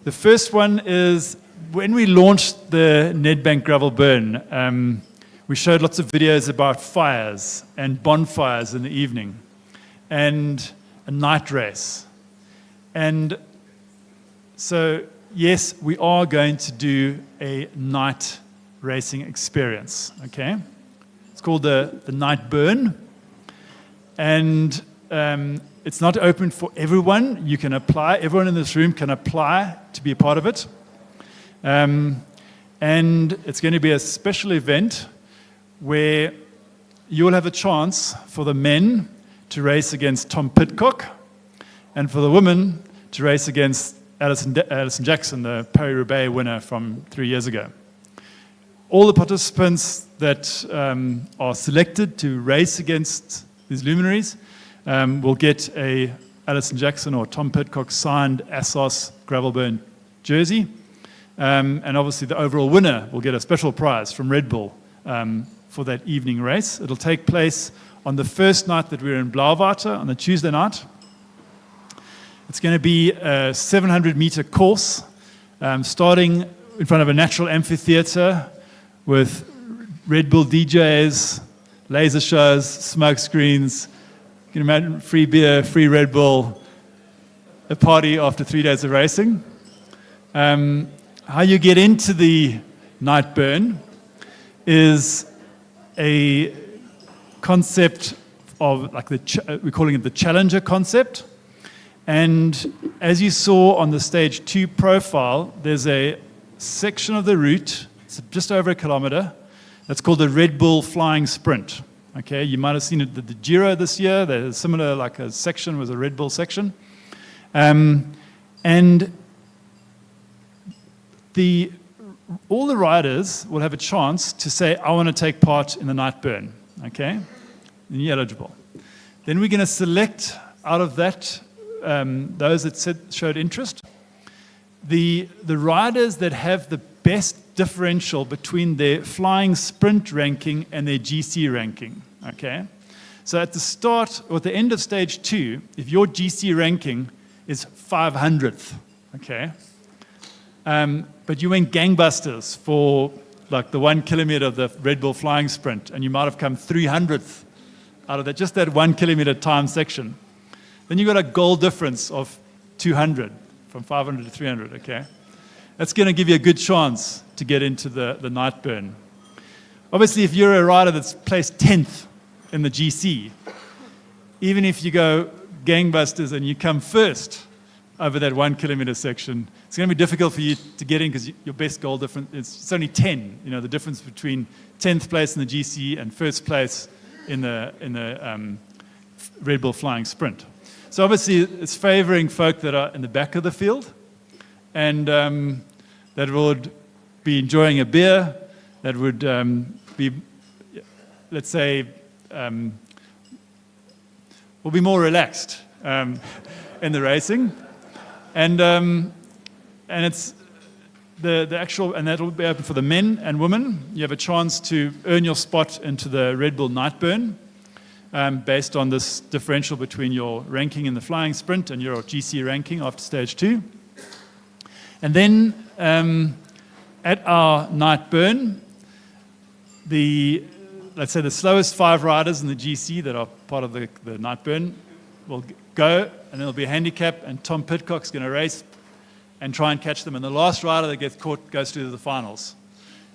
The first one is, when we launched the Nedbank Gravel Burn, we showed lots of videos about fires and bonfires in the evening and a night race. And so, yes, we are going to do a night racing experience, okay? It's called the Night Burn. And it's not open for everyone. You can apply. Everyone in this room can apply to be a part of it. And it's going to be a special event where you'll have a chance for the men to race against Tom Pidcock and for the women to race against Alison Jackson, the Paris-Roubaix winner from 3 years ago. All the participants that are selected to race against these luminaries will get a Alison Jackson or Tom Pidcock signed ASOS Gravel Burn jersey. And obviously the overall winner will get a special prize from Red Bull for that evening race. It'll take place on the first night that we're in Blauwater, on the Tuesday night. It's going to be a 700-meter course, starting in front of a natural amphitheater with Red Bull DJs, laser shows, smoke screens. You can imagine free beer, free Red Bull, a party after 3 days of racing. How you get into the night burn is a concept of like we're calling it the challenger concept. And as you saw on the stage 2 profile, there's a section of the route, it's just over 1 kilometer, that's called the Red Bull Flying Sprint. Okay, you might have seen it at the Giro this year. There's similar, like a section was a Red Bull section. And all the riders will have a chance to say, I want to take part in the night burn. Okay, and you're eligible. Then we're going to select out of that those that showed interest, the riders that have the best differential between their flying sprint ranking and their GC ranking. Okay, so at the start or at the end of stage 2, if your GC ranking is 500th, okay, but you went gangbusters for like the 1 kilometer of the Red Bull flying sprint, and you might have come 300th out of that, just that 1 kilometer time section, then you got a goal difference of 200 from 500 to 300, okay? That's going to give you a good chance to get into the night burn. Obviously, if you're a rider that's placed 10th in the GC, even if you go gangbusters and you come first over that 1 kilometer section, it's going to be difficult for you to get in because your best goal difference, it's only 10, you know, the difference between 10th place in the GC and first place in the Red Bull Flying Sprint. So obviously, it's favoring folk that are in the back of the field and that would be enjoying a beer, that would be, let's say, will be more relaxed in the racing. And it's the actual, and that will be open for the men and women. You have a chance to earn your spot into the Red Bull Night Burn based on this differential between your ranking in the flying sprint and your GC ranking after stage 2. And then at our night burn, let's say the slowest 5 riders in the GC that are part of the night burn will go, and there'll be a handicap, and Tom Pitcock's going to race and try and catch them. And the last rider that gets caught goes to the finals.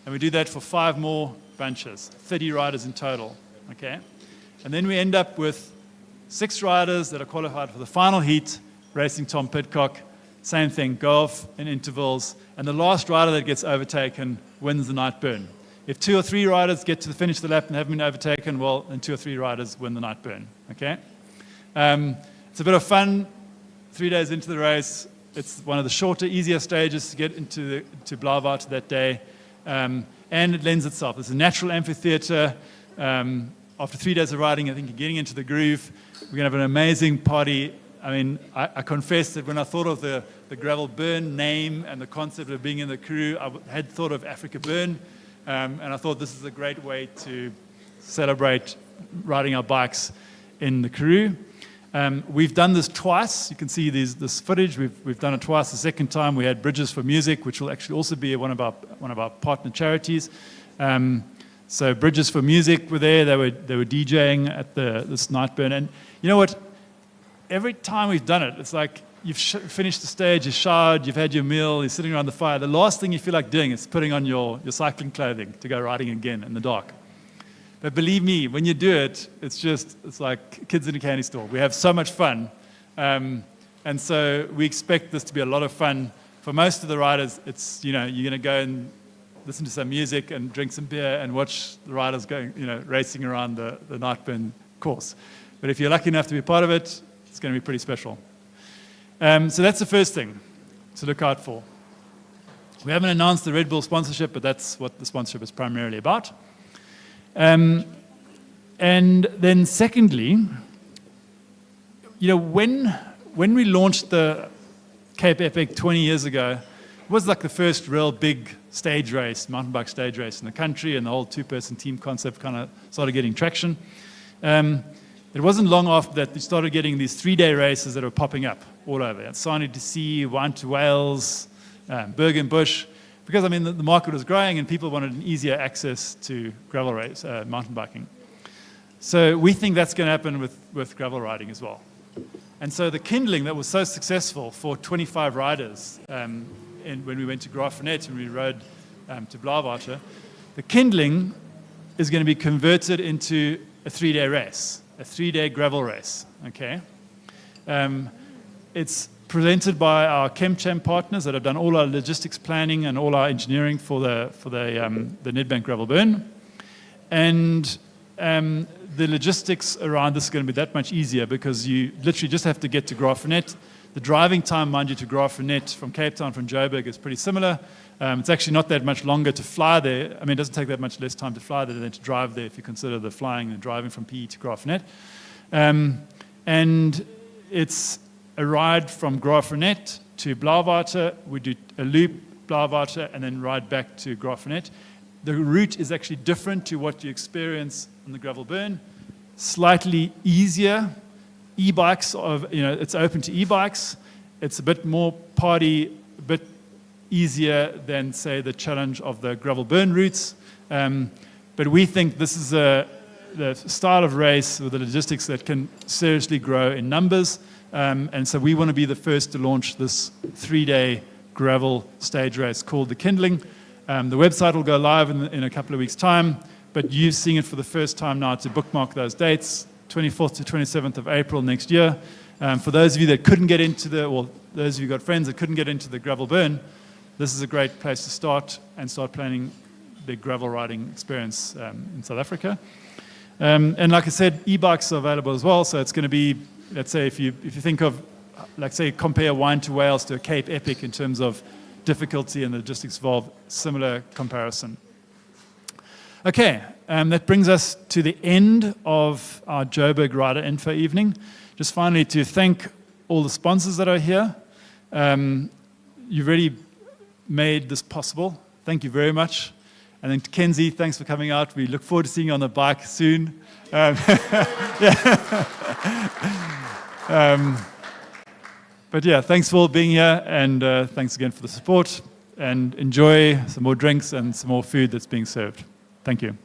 And we do that for 5 more bunches, 30 riders in total. Okay? And then we end up with 6 riders that are qualified for the final heat, racing Tom Pitcock. Same thing, go off in intervals. And the last rider that gets overtaken wins the night burn. If 2 or 3 riders get to the finish of the lap and haven't been overtaken, well, then 2 or 3 riders win the night burn. Okay? It's a bit of fun. 3 days into the race, it's one of the shorter, easier stages to get to Blaavaart that day. And it lends itself. It's a natural amphitheater. After 3 days of riding, I think you're getting into the groove. We're going to have an amazing party. I mean, I confess that when I thought of the Gravel Burn name and the concept of being in the crew, I had thought of Africa Burn. And I thought this is a great way to celebrate riding our bikes in the crew. We've done this twice. You can see this footage. We've done it twice. The second time we had Bridges for Music, which will actually also be one of our partner charities. So Bridges for Music were there. They were DJing at this night burn. And you know what? Every time we've done it, it's like you've finished the stage, you've showered, you've had your meal, you're sitting around the fire. The last thing you feel like doing is putting on your cycling clothing to go riding again in the dark. But believe me, when you do it, it's like kids in a candy store. We have so much fun. And so we expect this to be a lot of fun. For most of the riders, it's, you're going to go and listen to some music and drink some beer and watch the riders going, racing around the night burn course. But if you're lucky enough to be part of it, it's going to be pretty special. So that's the first thing to look out for. We haven't announced the Red Bull sponsorship, but that's what the sponsorship is primarily about. And then secondly, when we launched the Cape Epic 20 years ago, it was like the first real big stage race, mountain bike stage race in the country, and the whole 2-person team concept kind of started getting traction. It wasn't long after that we started getting these 3-day races that were popping up all over. Sarnie to Sea, Wine to Wales, Bergen Bush, because the market was growing and people wanted an easier access to gravel race, mountain biking. So we think that's going to happen with gravel riding as well. And so the kindling that was so successful for 25 riders when we went to Graaff-Reinet and we rode to Blaarwater. The kindling is going to be converted into a 3-day race, a 3-day gravel race. Okay, it's presented by our ChemChamp partners that have done all our logistics planning and all our engineering for the Nedbank gravel burn, and the logistics around this is going to be that much easier because you literally just have to get to Graaff-Reinet. The driving time, mind you, to Graaff-Reinet from Cape Town, from Joburg, is pretty similar. It's actually not that much longer to fly there. I mean, it doesn't take that much less time to fly there than to drive there if you consider the flying and driving from PE to Graaff-Reinet. And it's a ride from Graaff-Reinet to Blaarwater. We do a loop, Blaarwater, and then ride back to Graaff-Reinet. The route is actually different to what you experience on the gravel burn. Slightly easier. E-bikes, it's open to e-bikes. It's a bit more party, a bit easier than, say, the challenge of the gravel burn routes. But we think this is the style of race with the logistics that can seriously grow in numbers. And so we want to be the first to launch this 3-day gravel stage race called the Kindling. The website will go live in a couple of weeks' time, but you're seeing it for the first time now to bookmark those dates, 24th to 27th of April next year. For those of you that couldn't get into those of you who got friends that couldn't get into the gravel burn, this is a great place to start and start planning the gravel riding experience in South Africa. And like I said, e-bikes are available as well, so it's going to be, let's say, if you think of, like say, compare Wine to Wales to a Cape Epic in terms of difficulty and the logistics involved, similar comparison. Okay, that brings us to the end of our Joburg Rider Info evening. Just finally to thank all the sponsors that are here. You've really made this possible. Thank you very much. And then to Kenzie, thanks for coming out. We look forward to seeing you on the bike soon. But yeah, thanks for being here, and thanks again for the support. And enjoy some more drinks and some more food that's being served. Thank you.